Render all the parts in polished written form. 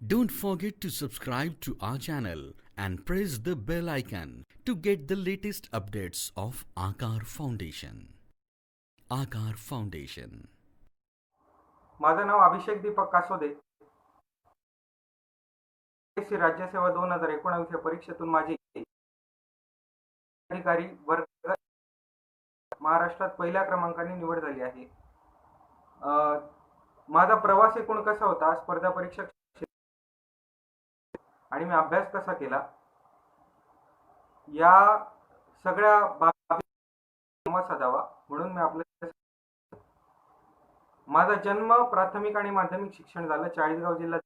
Don't forget to subscribe to our channel and press the bell icon to get the latest updates of Aakar Foundation. Aakar Foundation. माझं नाव अभिषेक दीपक कासोदे. राज्यसेवा 2019 या परीक्षेतून माझी अधिकारी वर्ग महाराष्ट्रात पहिल्या क्रमांकाने निवड झाली आहे. माझा प्रवास एकूण कसा होता, स्पर्धा परीक्षा आणि मी अभ्यास कसा केला, या सगळ्या बाबी संवाद साधावा म्हणून मी आपलं. माझा जन्म, प्राथमिक आणि माध्यमिक शिक्षण झालं चाळीसगाव जिल्हा.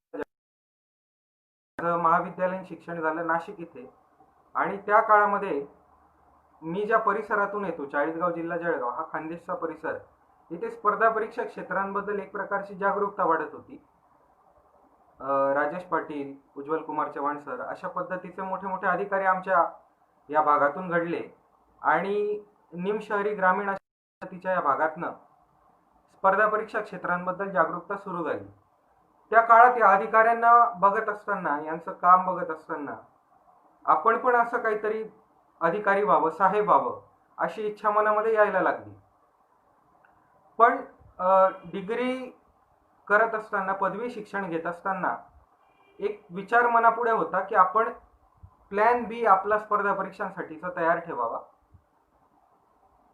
महाविद्यालयीन शिक्षण झालं नाशिक इथे. आणि त्या काळामध्ये मी ज्या परिसरातून येतो, चाळीसगाव जिल्हा जळगाव हा खानदेशचा परिसर, इथे स्पर्धा परीक्षा क्षेत्रांबद्दल एक प्रकारची जागरूकता वाढत होती. राजेश पाटील, उज्ज्वल कुमार चव्हाण सर अशा पद्धतीचे मोठे मोठे अधिकारी आमच्या या भागातून घडले आणि निमशहरी ग्रामीण अशा या भागातनं स्पर्धा परीक्षा क्षेत्रांबद्दल जागरूकता सुरू झाली. त्या काळात या अधिकाऱ्यांना बघत असताना, यांचं काम बघत असताना आपण पण असं काहीतरी अधिकारी व्हावं, साहेब व्हावं अशी इच्छा मनामध्ये यायला लागली. पण डिग्री करत असताना, पदवी शिक्षण घेत असताना एक विचार मनापुढे होता की आपण प्लॅन बी आपला स्पर्धा परीक्षांसाठीचा तयार ठेवावा.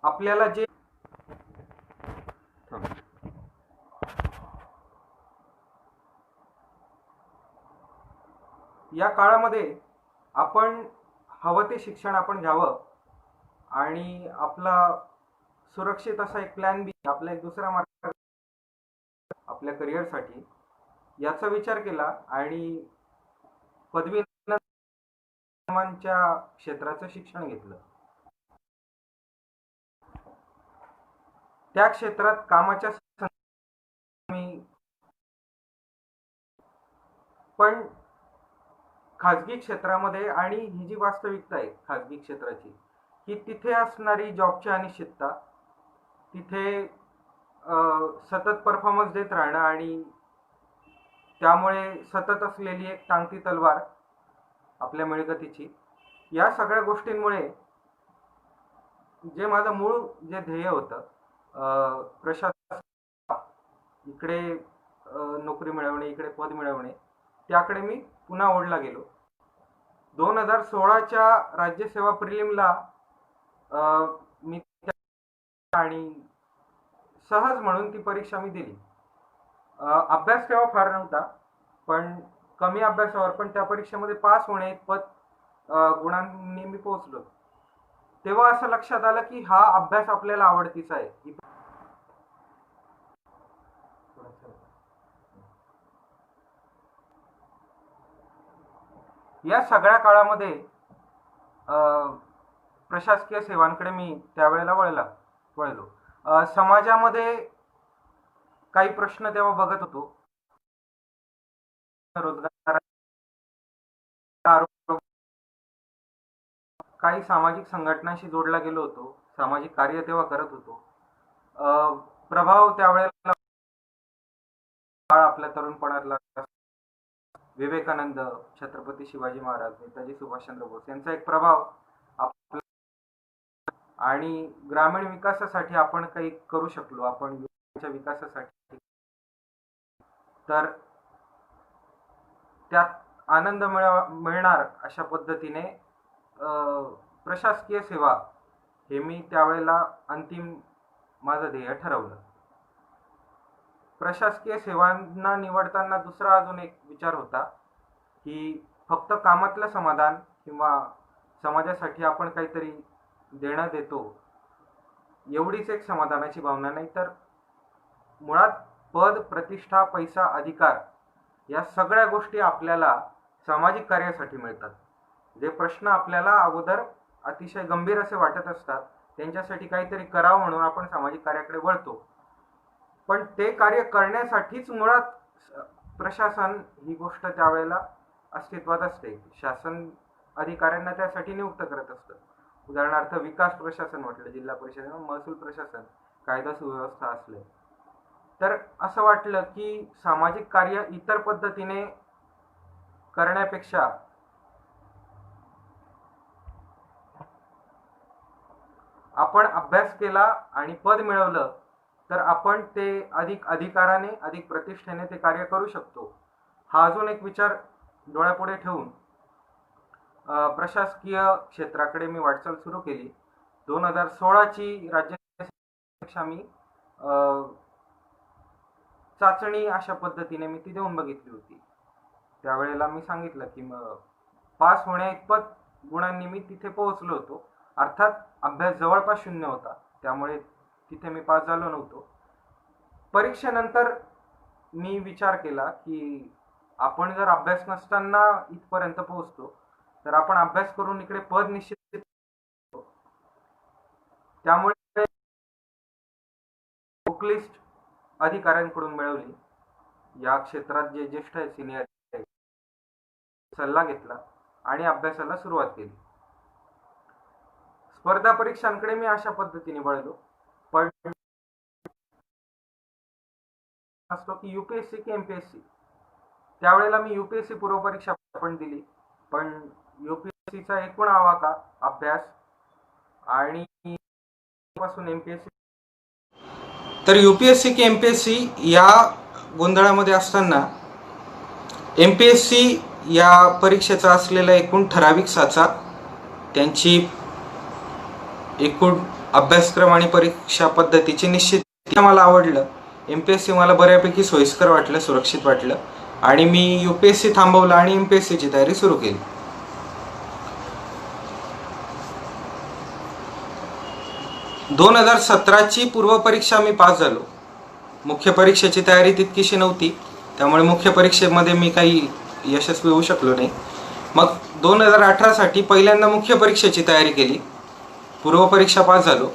आपल्याला जे या काळामध्ये आपण हवं ते शिक्षण आपण घ्यावं आणि आपला सुरक्षित असा एक प्लॅन बी, आपला एक दुसरा मार्ग आपल्या करिअरसाठी, याचा विचार केला आणि पदवी क्षेत्राचं शिक्षण घेतलं. त्या क्षेत्रात कामाच्या पण खाजगी क्षेत्रामध्ये, आणि ही जी वास्तविकता आहे खाजगी क्षेत्राची, की तिथे असणारी जॉबची अनिश्चितता, तिथे सतत परफॉर्मन्स देत राहणं आणि त्यामुळे सतत असलेली एक टांगती तलवार आपल्या मिळकतीची, या सगळ्या गोष्टींमुळे जे माझं मूळ जे ध्येय होतं, प्रशासन, इकडे नोकरी मिळवणे, इकडे पद मिळवणे, त्याकडे मी पुन्हा ओढला गेलो. 2016च्या राज्यसेवा प्रिलिमला मी आणि सहज म्हणून ती परीक्षा मी दिली. अभ्यास तेव्हा फार नव्हता, पण कमी अभ्यासावर पण त्या परीक्षेमध्ये पास होणे इतपत गुणांनी मी पोहोचलो. तेव्हा असं लक्षात आलं की हा अभ्यास आपल्याला आवडतीचा आहे. या सगळ्या काळामध्ये प्रशासकीय सेवांकडे मी त्यावेळेला वळलो. समाजामध्ये काही प्रश्न तेव्हा बघत होतो. रोजगार, आरोग्य, काही सामाजिक संघटनांशी जोडला गेलो होतो, सामाजिक कार्य तेव्हा करत होतो. प्रभाव त्यावेळेला आपल्या तरुणपणातला विवेकानंद, छत्रपती शिवाजी महाराज, नेताजी सुभाषचंद्र बोस यांचा एक प्रभाव आपला, आणि ग्रामीण विकासासाठी आपण काही करू शकलो, आपण विकासासाठी, तर त्यात आनंद मिळणार अशा पद्धतीने प्रशासकीय सेवा हे मी त्यावेळेला अंतिम माझं ध्येय ठरवलं. प्रशासकीय सेवांना निवडताना दुसरा अजून एक विचार होता की फक्त कामातलं समाधान किंवा समाजासाठी आपण काहीतरी देणं देतो एवढीच एक समाधानाची भावना नाही, तर मुळात पद, प्रतिष्ठा, पैसा, अधिकार या सगळ्या गोष्टी आपल्याला सामाजिक कार्यासाठी मिळतात. जे प्रश्न आपल्याला अगोदर अतिशय गंभीर असे वाटत असतात, त्यांच्यासाठी काहीतरी करावं म्हणून आपण सामाजिक कार्याकडे वळतो. पण ते कार्य करण्यासाठीच मुळात प्रशासन ही गोष्ट त्यावेळेला अस्तित्वात असते. शासन अधिकाऱ्यांना त्यासाठी नियुक्त करत असतं. उदाहरणार्थ विकास प्रशासन म्हटलं, जिल्हा परिषद, महसूल प्रशासन, कायदा सुव्यवस्था असले, तर असं वाटलं की सामाजिक कार्य इतर पद्धतीने करण्यापेक्षा आपण अभ्यास केला आणि पद मिळवलं तर आपण ते अधिक अधिकाराने, अधिक प्रतिष्ठेने ते कार्य करू शकतो. हा अजून एक विचार डोळ्यापुढे ठेवून प्रशासकीय क्षेत्राकडे मी वाटचाल सुरू केली. 2016ची राज्य परीक्षा मी चाचणी अशा पद्धतीने मी ती देऊन बघितली होती. त्यावेळेला मी सांगितलं की पास होण्याइतपत गुणांनी मी तिथे पोहोचलो होतो. अर्थात अभ्यास जवळपास 0 होता, त्यामुळे तिथे मी पास झालो नव्हतो. परीक्षेनंतर मी विचार केला की आपण जर अभ्यास नसताना इथपर्यंत पोहोचतो तर आपण अभ्यास करून इकडे पद निश्चित. त्यामुळे बुक लिस्ट अधिकाऱ्यांकडून मिळवली. या क्षेत्रात जे ज्येष्ठ आहे, सिनियर, सल्ला घेतला आणि अभ्यासाला सुरुवात केली. स्पर्धा परीक्षांकडे मी अशा पद्धतीने वळलो. पण असतो की यूपीएससी की एमपीएससी. त्यावेळेला मी यूपीएससी पूर्व परीक्षा पण दिली, पण यूपीएससीचा एकूण आवाका अभ्यास आणि पासून एमपीएससी, तर यूपीएससी की एमपीएससी या गोंधळामध्ये असताना एमपीएससी या परीक्षेचा असलेला एकूण ठराविक साचा, त्यांची एकूण अभ्यासक्रम आणि परीक्षा पद्धतीची निश्चित मला आवडलं. एमपीएससी मला बऱ्यापैकी सोयीस्कर वाटलं, सुरक्षित वाटलं आणि मी यूपीएससी थांबवलं आणि एमपीएससीची तयारी सुरू केली. दोन 2017ची पूर्व परीक्षा मी पास झालो. मुख्य परीक्षेची तयारी तितकीशी नव्हती, त्यामुळे मुख्य परीक्षेमध्ये मी काही यशस्वी होऊ शकलो नाही. मग 2018साठी पहिल्यांदा मुख्य परीक्षेची तयारी केली. पूर्व परीक्षा पास झालो.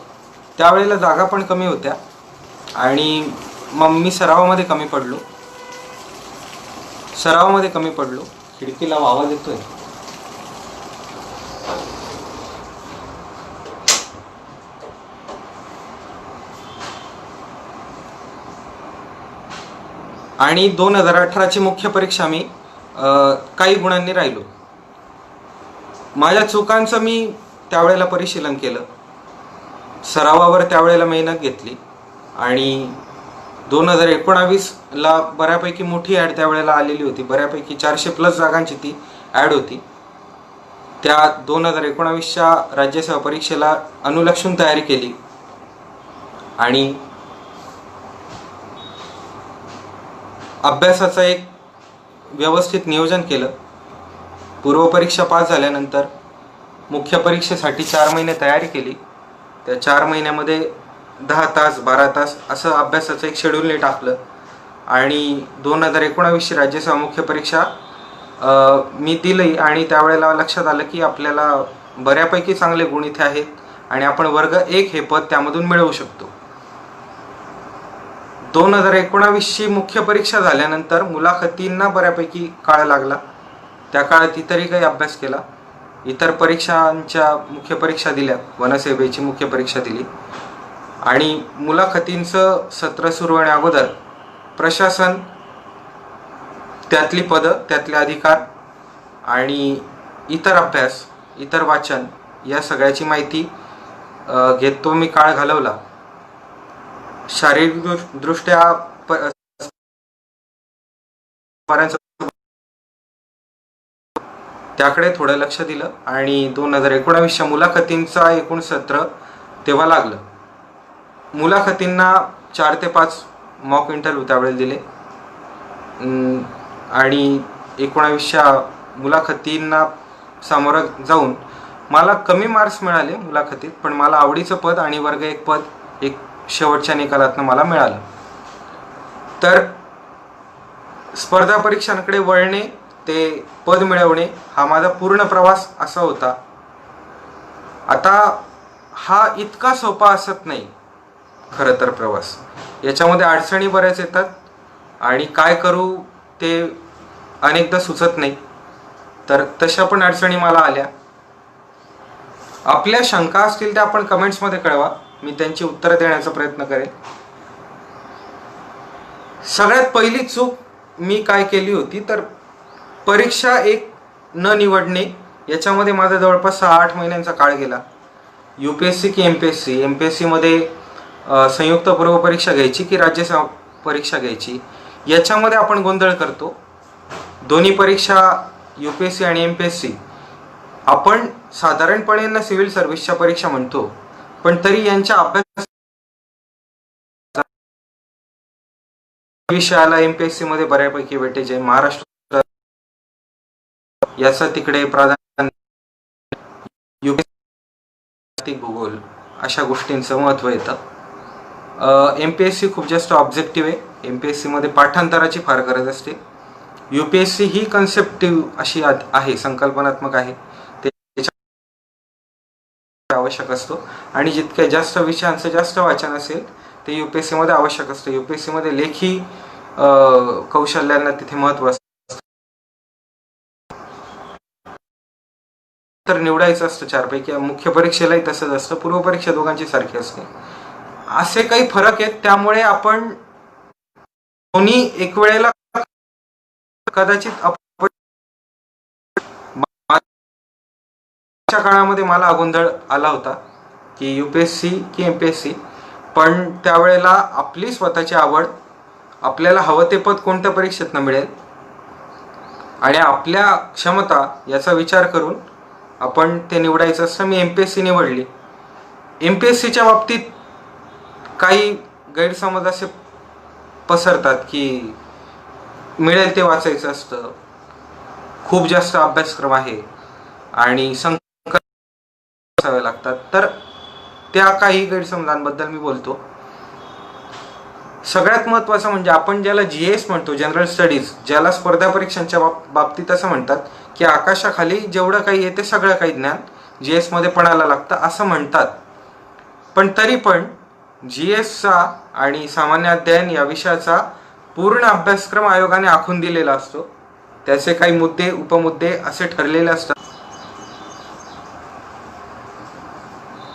त्यावेळेला जागा पण कमी होत्या आणि मग मी सरावामध्ये कमी पडलो. खिडकीला आवाज येतोय. आणि 2018ची मुख्य परीक्षा मी काही गुणांनी राहिलो. माझ्या चुकांचं मी त्यावेळेला परिशीलन केलं, सरावावर त्यावेळेला मेहनत घेतली आणि 2019ला बऱ्यापैकी मोठी ॲड त्यावेळेला आलेली होती. बऱ्यापैकी 400+ जागांची ती ॲड होती. त्या 2019च्या राज्यसेवा परीक्षेला अनुलक्षून तयारी केली आणि अभ्यासाचं एक व्यवस्थित नियोजन केलं. पूर्व परीक्षा पास झाल्यानंतर मुख्य परीक्षेसाठी 4 महिने तयारी केली. त्या 4 महिन्यामध्ये 10 तास 12 तास असं अभ्यासाचं एक शेड्यूल टाकलं आणि 2019ची राज्यसेवा मुख्य परीक्षा मी दिली आणि त्यावेळेला लक्षात आलं की आपल्याला बऱ्यापैकी चांगले गुण इथे आहेत आणि आपण वर्ग 1 हे पद त्यामधून मिळवू शकतो. 2019ची मुख्य परीक्षा झाल्यानंतर मुलाखतींना बऱ्यापैकी काळ लागला. त्या काळात इतरही काही अभ्यास केला. इतर परीक्षांच्या मुख्य परीक्षा दिल्या, वनसेवेची मुख्य परीक्षा दिली आणि मुलाखतींचं सत्र सुरू होण्या अगोदर प्रशासन, त्यातली पदं, त्यातले अधिकार आणि इतर अभ्यास, इतर वाचन या सगळ्याची माहिती घेत तो मी काळ घालवला. शारीरिकदृष्ट्या त्याकडे थोडं लक्ष दिलं आणि 2019च्या मुलाखतींचा एकूण सत्र तेव्हा लागलं. मुलाखतींना 4 ते 5 मॉक इंटरव्ह्यू त्यावेळेला दिले आणि 19च्या मुलाखतींना सामोरं जाऊन मला कमी मार्क्स मिळाले मुलाखतीत, पण मला आवडीचं पद आणि वर्ग 1 पद एक शेवटच्या निकालातनं मला मिळालं. तर स्पर्धा परीक्षांकडे वळणे ते पद मिळवणे हा माझा पूर्ण प्रवास असा होता. आता हा इतका सोपा असत नाही खरं तर प्रवास. याच्यामध्ये अडचणी बऱ्याच येतात आणि काय करू ते अनेकदा सुचत नाही. तर तशा पण अडचणी मला आल्या. आपल्या शंका असतील त्या आपण कमेंट्समध्ये कळवा, मी त्यांची उत्तरं देण्याचा प्रयत्न करेन. सगळ्यात पहिली चूक मी काय केली होती तर परीक्षा एक न निवडणे याच्यामध्ये माझा जवळपास 6-8 महिन्यांचा काळ गेला. UPSC की MPSC, MPSC मध्ये संयुक्त पूर्व परीक्षा घ्यायची की राज्य परीक्षा घ्यायची याच्यामध्ये आपण गोंधळ करतो. दोन्ही परीक्षा UPSC आणि MPSC आपण साधारणपणे यांना सिव्हिल सर्व्हिसच्या परीक्षा म्हणतो, पण तरी यांच्या अभ्यास विषयाला MPSC मध्ये बऱ्यापैकी वेटेज आहे. महाराष्ट्र याचा तिकडे प्राधान्य, भूगोल अशा गोष्टींचं महत्त्व येतं. MPSC खूप जास्त ऑब्जेक्टिव्ह आहे. MPSC मध्ये पाठांतराची फार गरज असते. UPSC ही कन्सेप्टिव्ह अशी आहे, संकल्पनात्मक आहे, आवश्यक असतो आणि जितक्या जास्त विषयांचं जास्त वाचन असेल ते UPSC मध्ये आवश्यक असतं. UPSC मध्ये लेखी कौशल्यांना तिथे महत्त्व असतं. तर निवडायचं असतं 4 पैकी. मुख्य परीक्षेलाही तसंच असतं, पूर्व परीक्षा दोघांची सारखी असते. असे काही फरक आहेत, त्यामुळे आपण दोन्ही एक वेळेला कदाचित काळामध्ये मला गोंधळ आला होता की UPSC की MPSC, पण त्यावेळेला आपली स्वतःची आवड, आपल्याला हवं ते पद कोणत्या परीक्षेतनं मिळेल आणि आपल्या क्षमता याचा विचार करून आपण ते निवडायचं असतं. मी MPSC निवडली. MPSCच्या बाबतीत काही गैरसमज असे पसरतात की मिळेल ते वाचायचं असतं, खूप जास्त अभ्यासक्रम आहे आणि असावे लागतात. तर त्या काही गैरसमजांबद्दल मी बोलतो. सगळ्यात महत्त्वाचं म्हणजे आपण ज्याला GS म्हणतो, जनरल स्टडीज, ज्याला स्पर्धा परीक्षांच्या बाबतीत असं म्हणतात की आकाशाखाली जेवढं काही येते सगळं काही ज्ञान GS मध्ये पणाला लागतं असं म्हणतात. पण तरी पण GSचा आणि सामान्य अध्ययन या विषयाचा पूर्ण अभ्यासक्रम आयोगाने आखून दिलेला असतो. त्याचे काही मुद्दे उपमुद्दे असे ठरलेले असतात.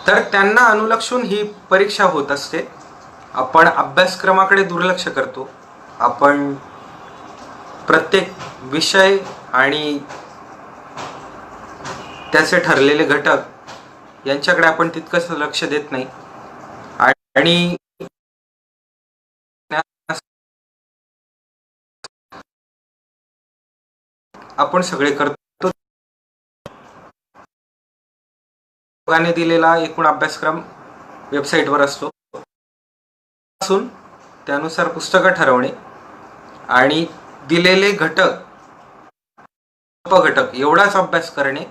तर त्यांना अनुलक्षून ही परीक्षा होत असते. आपण अभ्यासक्रमाकडे दुर्लक्ष करतो. आपण प्रत्येक विषय आणि त्याचे ठरलेले घटक यांच्याकडे आपण तितकंच लक्ष देत नाही आणि आपण सगळे करतो. दिलेला एकूण अभ्यासक्रम वेबसाईटवर असतो. त्यानुसार पुस्तकं ठरवणे आणि दिलेले घटक एवढाच अभ्यास करणे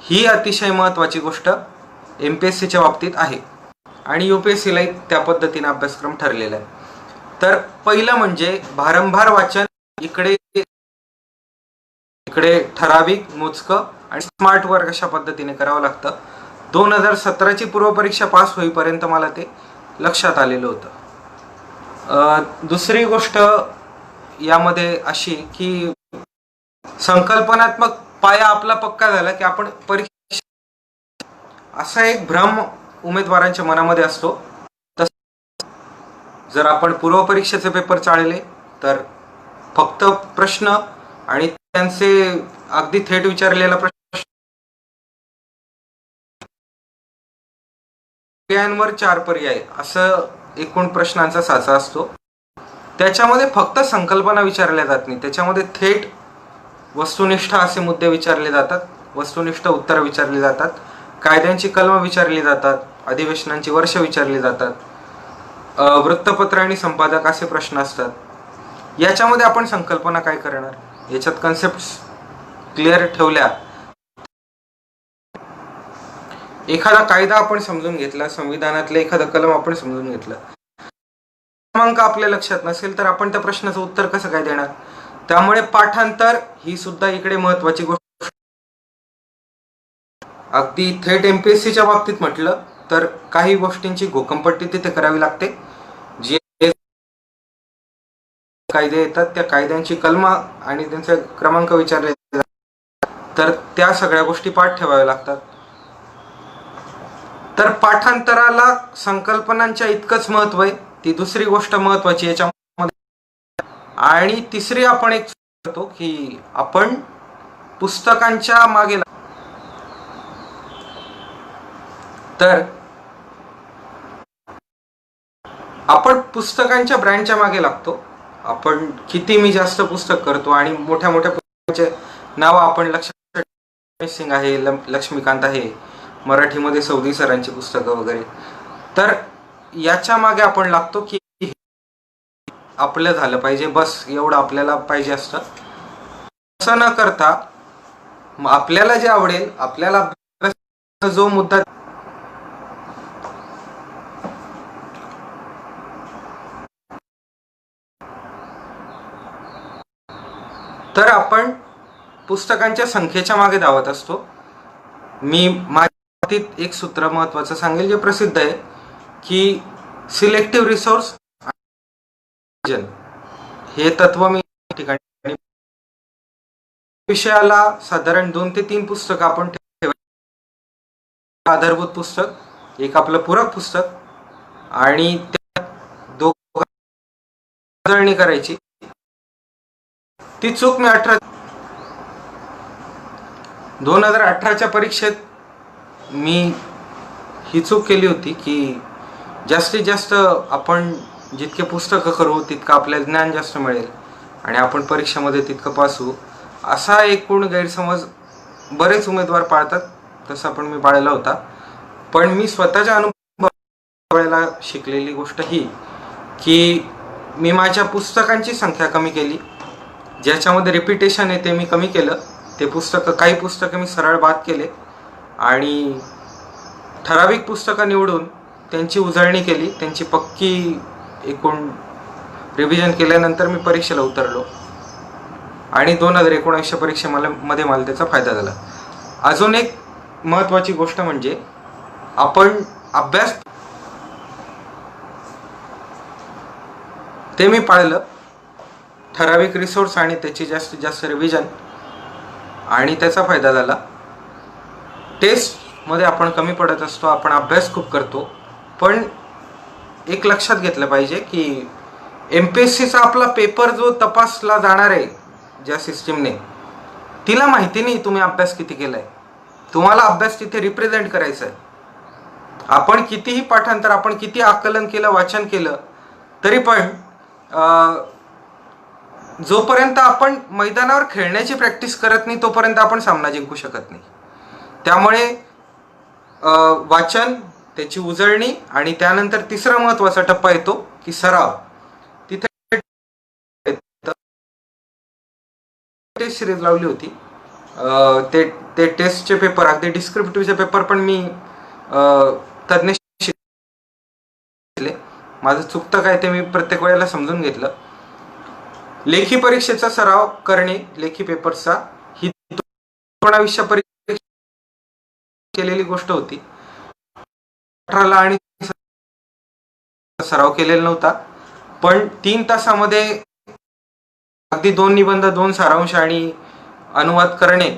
ही अतिशय महत्त्वाची गोष्ट MPSCच्या बाबतीत आहे आणि UPSCलाही त्या पद्धतीने अभ्यासक्रम ठरलेला आहे. तर पहिलं म्हणजे भारंभार वाचन, इकडे ठराविक, मोजकं आणि स्मार्ट वर्क अशा पद्धतीने करावं लागतं. 2017ची पूर्व परीक्षा पास होईपर्यंत मला ते लक्षात आलेलं होतं. दुसरी गोष्ट यामध्ये अशी की संकल्पनात्मक पाया आपला पक्का झाला की आपण परीक्षा, असा एक भ्रम उमेदवारांच्या मनामध्ये असतो. जर आपण पूर्व परीक्षेचे पेपर चाळले तर फक्त प्रश्न आणि त्यांचे अगदी थेट विचारलेला प्रश्न पर्यायांवर 4 पर्याय असं एकूण प्रश्नांचा साचा असतो. त्याच्यामध्ये फक्त संकल्पना विचारल्या जात नाही, त्याच्यामध्ये थेट वस्तुनिष्ठ असे मुद्दे विचारले जातात, वस्तुनिष्ठ उत्तर विचारली जातात, कायद्यांची कलम विचारली जातात, अधिवेशनांची वर्ष विचारली जातात, वृत्तपत्र आणि संपादक असे प्रश्न असतात. याच्यामध्ये आपण संकल्पना काय करणार, याच्यात कन्सेप्ट क्लिअर ठेवल्या, एखादा कायदा आपण समजून घेतला, संविधानातलं एखादं कलम आपण समजून घेतलं, क्रमांक आपल्या लक्षात नसेल तर आपण त्या प्रश्नाचं उत्तर कसं काय देणार. त्यामुळे पाठांतर ही सुद्धा इकडे महत्वाची गोष्ट. अगदी थेट MPSCच्या बाबतीत म्हटलं तर काही गोष्टींची घोकंपट्टी तिथे करावी लागते. जे कायदे येतात त्या कायद्यांची कलम आणि त्यांचे क्रमांक विचारले जातात, तर त्या सगळ्या गोष्टी पाठ ठेवाव्या लागतात. तर पाठांतराला संकल्पनांच्या इतकंच महत्व आहे. ती दुसरी गोष्ट महत्वाची याच्यामध्ये. आणि तिसरी आपण एक करतो की आपण पुस्तकांच्या मागे तर आपण पुस्तकांच्या ब्रँडच्या मागे लागतो. आपण किती मी जास्त पुस्तक करतो आणि मोठ्या मोठ्या पुस्तकांचे नाव आपण लक्षात सिंग आहे, लक्ष्मीकांत आहे, मराठीमध्ये सौदी सरांची पुस्तकं वगैरे. तर याच्या मागे आपण लागतो की आपलं झालं पाहिजे, बस एवढं आपल्याला पाहिजे असतं. असं न करता आपल्याला जे आवडेल, आपल्याला जो मुद्दा तर आपण पुस्तकांच्या संख्येच्या मागे धावत असतो. मी माझ्या बाबतीत एक सूत्र महत्वाचं सांगेल जे प्रसिद्ध आहे की सिलेक्टिव्ह रिसोर्स हे तत्व मी ठिकाणी विषयाला साधारण 2 ते 3 पुस्तकं आपण आधारभूत पुस्तक, एक आपलं पूरक पुस्तक आणि त्या दोघांनी करायची. ती चूक मी 2018च्या परीक्षेत मी ही चूक केली होती की जास्तीत जास्त आपण जितके पुस्तकं करू तितकं आपल्याला ज्ञान जास्त मिळेल आणि आपण परीक्षेमध्ये तितकं पास होऊ, असा एकूण गैरसमज बरेच उमेदवार पाळतात. तसा पण मी पाळला होता. पण मी स्वतःच्या अनुभवाला शिकलेली गोष्ट ही की मी माझ्या पुस्तकांची संख्या कमी केली. ज्याच्यामध्ये रिपिटेशन आहे ते मी कमी केलं. ते पुस्तकं, काही पुस्तकं मी सरळ बाद केले आणि ठराविक पुस्तकं निवडून त्यांची उजळणी केली. त्यांची पक्की एकूण रिव्हिजन केल्यानंतर मी परीक्षेला उतरलो आणि 2019 परीक्षेमध्ये मला त्याचा फायदा झाला. अजून एक महत्त्वाची गोष्ट म्हणजे आपण अभ्यास ते मी पाळलं. ठराविक रिसोर्स आणि त्याची जास्तीत जास्त रिव्हिजन आणि त्याचा फायदा झाला. टेस्टमध्ये आपण कमी पडत असतो, आपण अभ्यास खूप करतो. पण एक लक्षात घेतलं पाहिजे की MPSCचा आपला पेपर जो तपासला जाणार आहे ज्या सिस्टीमने, तिला माहिती नाही तुम्ही अभ्यास किती केला आहे. तुम्हाला अभ्यास तिथे रिप्रेझेंट करायचा आहे. आपण कितीही पाठांतर, आपण किती आकलन केलं, वाचन केलं, तरी पण जोपर्यंत आपण मैदानावर खेळण्याची प्रॅक्टिस करत नाही तोपर्यंत आपण सामना जिंकू शकत नाही. त्यामुळे वाचन, त्याची उजळणी आणि त्यानंतर तिसरा महत्त्वाचा टप्पा येतो की सराव. तिथे टेस्ट सिरीज लावली होती. ते टेस्टचे पेपर, अगदी डिस्क्रिप्टिव्हचे पेपर पण मी तज्ञ माझं चुकतं काय ते मी प्रत्येक वेळेला समजून घेतलं. लेखी परीक्षेचा सराव करणे, लेखी पेपर्सचा, ही 19 परीक्षा केलेली गोष्ट होती. 18ला आणि सराव केलेला नव्हता. पण 3 तासामध्ये अगदी 2 निबंध, 2 सारांश आणि अनुवाद करणे,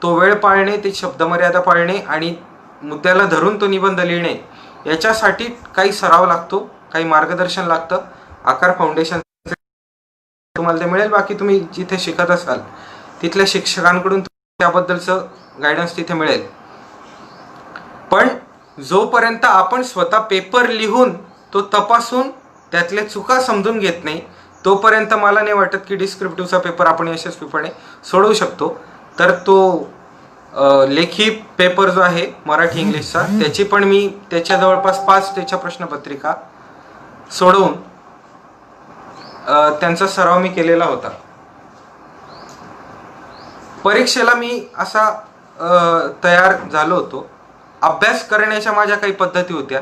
तो वेळ पाळणे, ते शब्दमर्यादा पाळणे आणि मुद्द्याला धरून तो निबंध लिहिणे, याच्यासाठी काही सराव लागतो, काही मार्गदर्शन लागतं. आकार फाउंडेशन तुम्हाला ते मिळेल. बाकी तुम्ही जिथे शिकत असाल तिथल्या शिक्षकांकडून त्याबद्दलचं गायडन्स तिथे मिळेल. पण जोपर्यंत आपण स्वतः पेपर लिहून तो तपासून त्यातल्या चुका समजून घेत नाही तोपर्यंत मला नाही वाटत की डिस्क्रिप्टिव्हचा पेपर आपण यशस्वीपणे सोडवू शकतो. तर तो लेखी पेपर जो आहे मराठी इंग्लिशचा, त्याची पण मी त्याच्या जवळपास 5 त्याच्या प्रश्नपत्रिका सोडवून त्यांचा सराव मी केलेला होता. परीक्षेला मी असा तयार झालो होतो. अभ्यास करण्याच्या माझ्या काही पद्धती होत्या.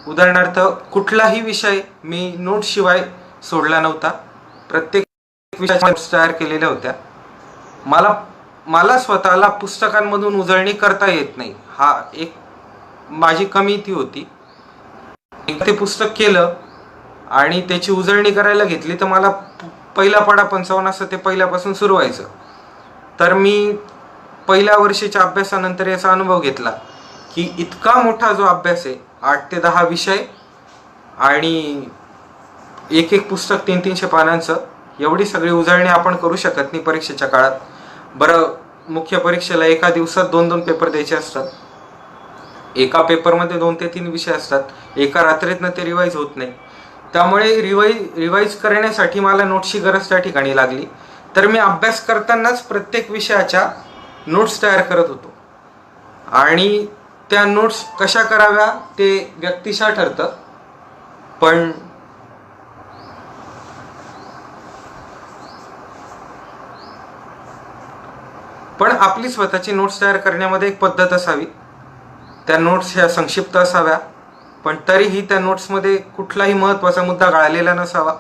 उदाहरणार्थ, कुठलाही विषय मी नोटशिवाय सोडला नव्हता. प्रत्येक विषयाच्या नोट्स तयार केलेल्या होत्या. मला स्वतःला पुस्तकांमधून उजळणी करता येत नाही, हा एक माझी कमी ती होती. ते पुस्तक केलं आणि त्याची उजळणी करायला घेतली तर मला पहिला पाढा 55 असं ते पहिल्यापासून सुरू व्हायचं. तर मी पहिल्या वर्षीच्या अभ्यासानंतर याचा अनुभव घेतला की इतका मोठा जो अभ्यास आहे, 8 ते 10 विषय आणि एक पुस्तक 300-300 पानांचं, एवढी सगळी उजळणी आपण करू शकत नाही परीक्षेच्या काळात. बरं, मुख्य परीक्षेला एका दिवसात 2-2 पेपर द्यायचे असतात. एका पेपरमध्ये 2 ते 3 विषय असतात. एका रात्रीतनं ते रिवाईज होत नाही. त्यामुळे रिवाईज करण्यासाठी मला नोट्सची गरज त्या ठिकाणी लागली. तर मी अभ्यास करतानाच प्रत्येक विषयाच्या नोट्स तयार करत होतो. आणि त्या नोट्स कशा कराव्या ते व्यक्तिशः ठरतं. पण आपली स्वतःची नोट्स तयार करण्यामध्ये एक पद्धत असावी. त्या नोट्स ह्या संक्षिप्त असाव्या, पण तरीही त्या नोट्समध्ये कुठलाही महत्त्वाचा मुद्दा गाळलेला नसावा.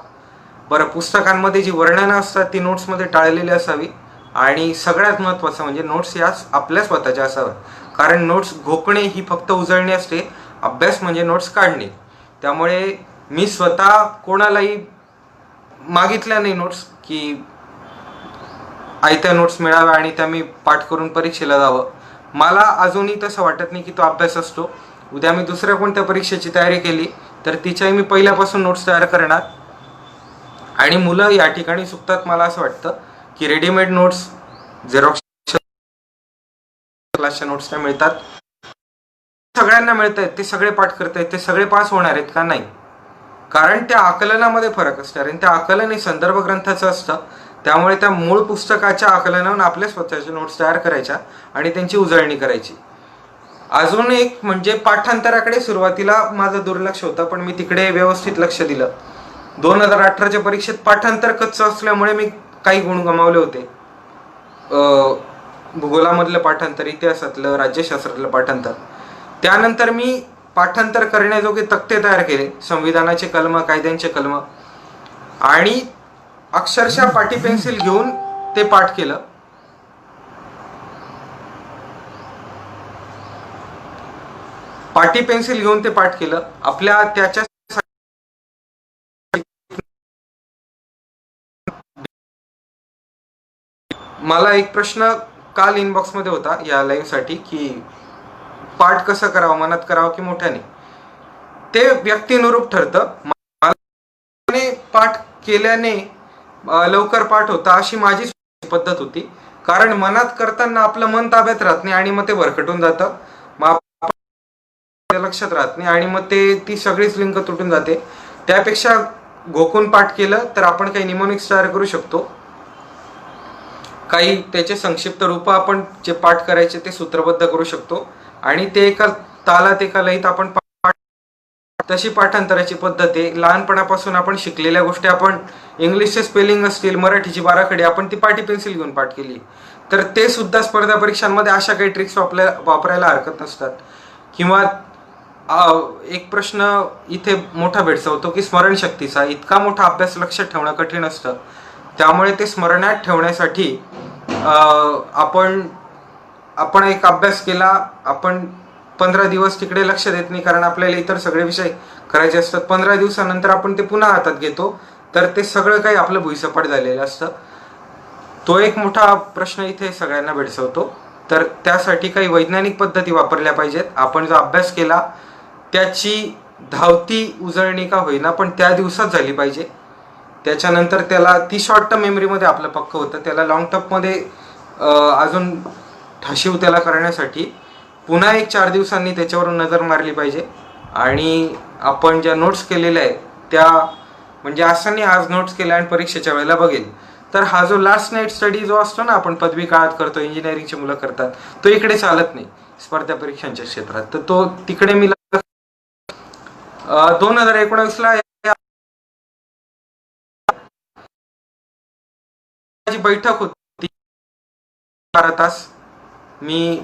बरं, पुस्तकांमध्ये जी वर्णनं असतात ती नोट्समध्ये टाळलेली असावी. आणि सगळ्यात महत्त्वाचं म्हणजे नोट्स या आपल्या स्वतःच्या असाव्या. कारण नोट्स घोकणे ही फक्त उजळणी असते, अभ्यास म्हणजे नोट्स काढणे. त्यामुळे मी स्वतः कोणालाही मागितल्या नाही नोट्स की आयत्या नोट्स मिळाव्या आणि त्या मी पाठ करून परीक्षेला जावं. मला अजूनही तसं वाटत नाही की तो अभ्यास असतो. उद्या मी दुसऱ्या कोणत्या परीक्षेची तयारी केली तर तिच्याही मी पहिल्यापासून नोट्स तयार करणार. आणि मुलं या ठिकाणी चुकतात मला असं वाटतं की रेडीमेड नोट्स, झेरॉक्स क्लासच्या नोट्स त्या मिळतात, सगळ्यांना मिळत आहेत, ते सगळे पाठ करत आहेत, ते सगळे पास होणार आहेत का? नाही. कारण त्या आकलनामध्ये फरक असणार आणि त्या आकलन हे संदर्भ ग्रंथाचं असतं. त्यामुळे त्या मूळ पुस्तकाच्या आकलनावरून आपल्या स्वतःच्या नोट्स तयार करायच्या आणि त्यांची उजळणी करायची. अजून एक म्हणजे पाठांतराकडे सुरुवातीला माझं दुर्लक्ष होतं, पण मी तिकडे व्यवस्थित लक्ष दिलं. 2018च्या परीक्षेत पाठांतर कच्चं असल्यामुळे मी काही गुण गमावले होते. भूगोलामधलं पाठांतर, इतिहासातलं, राज्यशास्त्रातलं पाठांतर. त्यानंतर मी पाठांतर करण्याजोगे तक्ते तयार केले, संविधानाचे कलम, कायद्यांचे कलम, आणि अक्षरशः पाटी पेन्सिल घेऊन ते पाठ केलं. पाटी पेन्सिल घेऊन ते पाठ केलं. आपल्या त्याच्या मला एक प्रश्न काल इनबॉक्समध्ये होता या लाईव्हसाठी की पाठ कसं करावं, मनात करावं की मोठ्याने. ते व्यक्तीनुरूप ठरतं. पाठ केल्याने लवकर पाठ होता अशी माझी पद्धत होती. कारण मनात करताना आपलं मन ताब्यात राहत नाही आणि मग ते भरकटून जातं, मग लक्षात राहत नाही आणि मग ती सगळीच लिंक तुटून जाते. त्यापेक्षा घोकून पाठ केलं तर आपण काही निमोनिक्स तयार करू शकतो. काही त्याचे संक्षिप्त रूप आपण जे पाठ करायचे ते सूत्रबद्ध करू शकतो आणि ते एका तालात, एका लयीत आपण तशी पाठांतराची पद्धत आहे. लहानपणापासून आपण शिकलेल्या गोष्टी, आपण इंग्लिशचे स्पेलिंग असतील, मराठीची बाराखडी, आपण ती पाटी पेन्सिल घेऊन पाठ केली तर ते सुद्धा स्पर्धा परीक्षांमध्ये अशा काही ट्रिक्स वापरायला हरकत नसतात. किंवा एक प्रश्न इथे मोठा भेडसावतो की स्मरणशक्तीचा. इतका मोठा अभ्यास लक्षात ठेवणं कठीण असतं. त्यामुळे ते स्मरणात ठेवण्यासाठी आपण एक अभ्यास केला, आपण 15 दिवस तिकडे लक्ष देत नाही कारण आपल्याला इतर सगळे विषय करायचे असतात. 15 दिवसानंतर आपण ते पुन्हा हातात घेतो तर ते सगळं काही आपलं भुईसपाट झालेलं असतं. तो एक मोठा प्रश्न इथे सगळ्यांना भेडसावतो. तर त्यासाठी काही वैज्ञानिक पद्धती वापरल्या पाहिजेत. आपण जो अभ्यास केला त्याची धावती उजळणी का होईना पण त्या दिवसात झाली पाहिजे. त्याच्यानंतर त्याला ती शॉर्ट टर्म मेमरीमध्ये आपलं पक्क होतं. त्याला लॉंग टर्ममध्ये अजून ठाशीव त्याला करण्यासाठी पुन्हा एक 4 दिवसांनी त्याच्यावरून नजर मारली पाहिजे. आणि आपण ज्या नोट्स केलेल्या आहेत त्या म्हणजे असं नाही आज नोट्स केल्या आणि परीक्षेच्या वेळेला बघेल, तर हा जो लास्ट नाईट स्टडी जो असतो ना आपण पदवी काळात करतो, इंजिनिअरिंगची मुलं करतात, तो इकडे चालत नाही स्पर्धा परीक्षांच्या क्षेत्रात. तर तो तिकडे मी 2019ला बैठक होती 12 तास. मी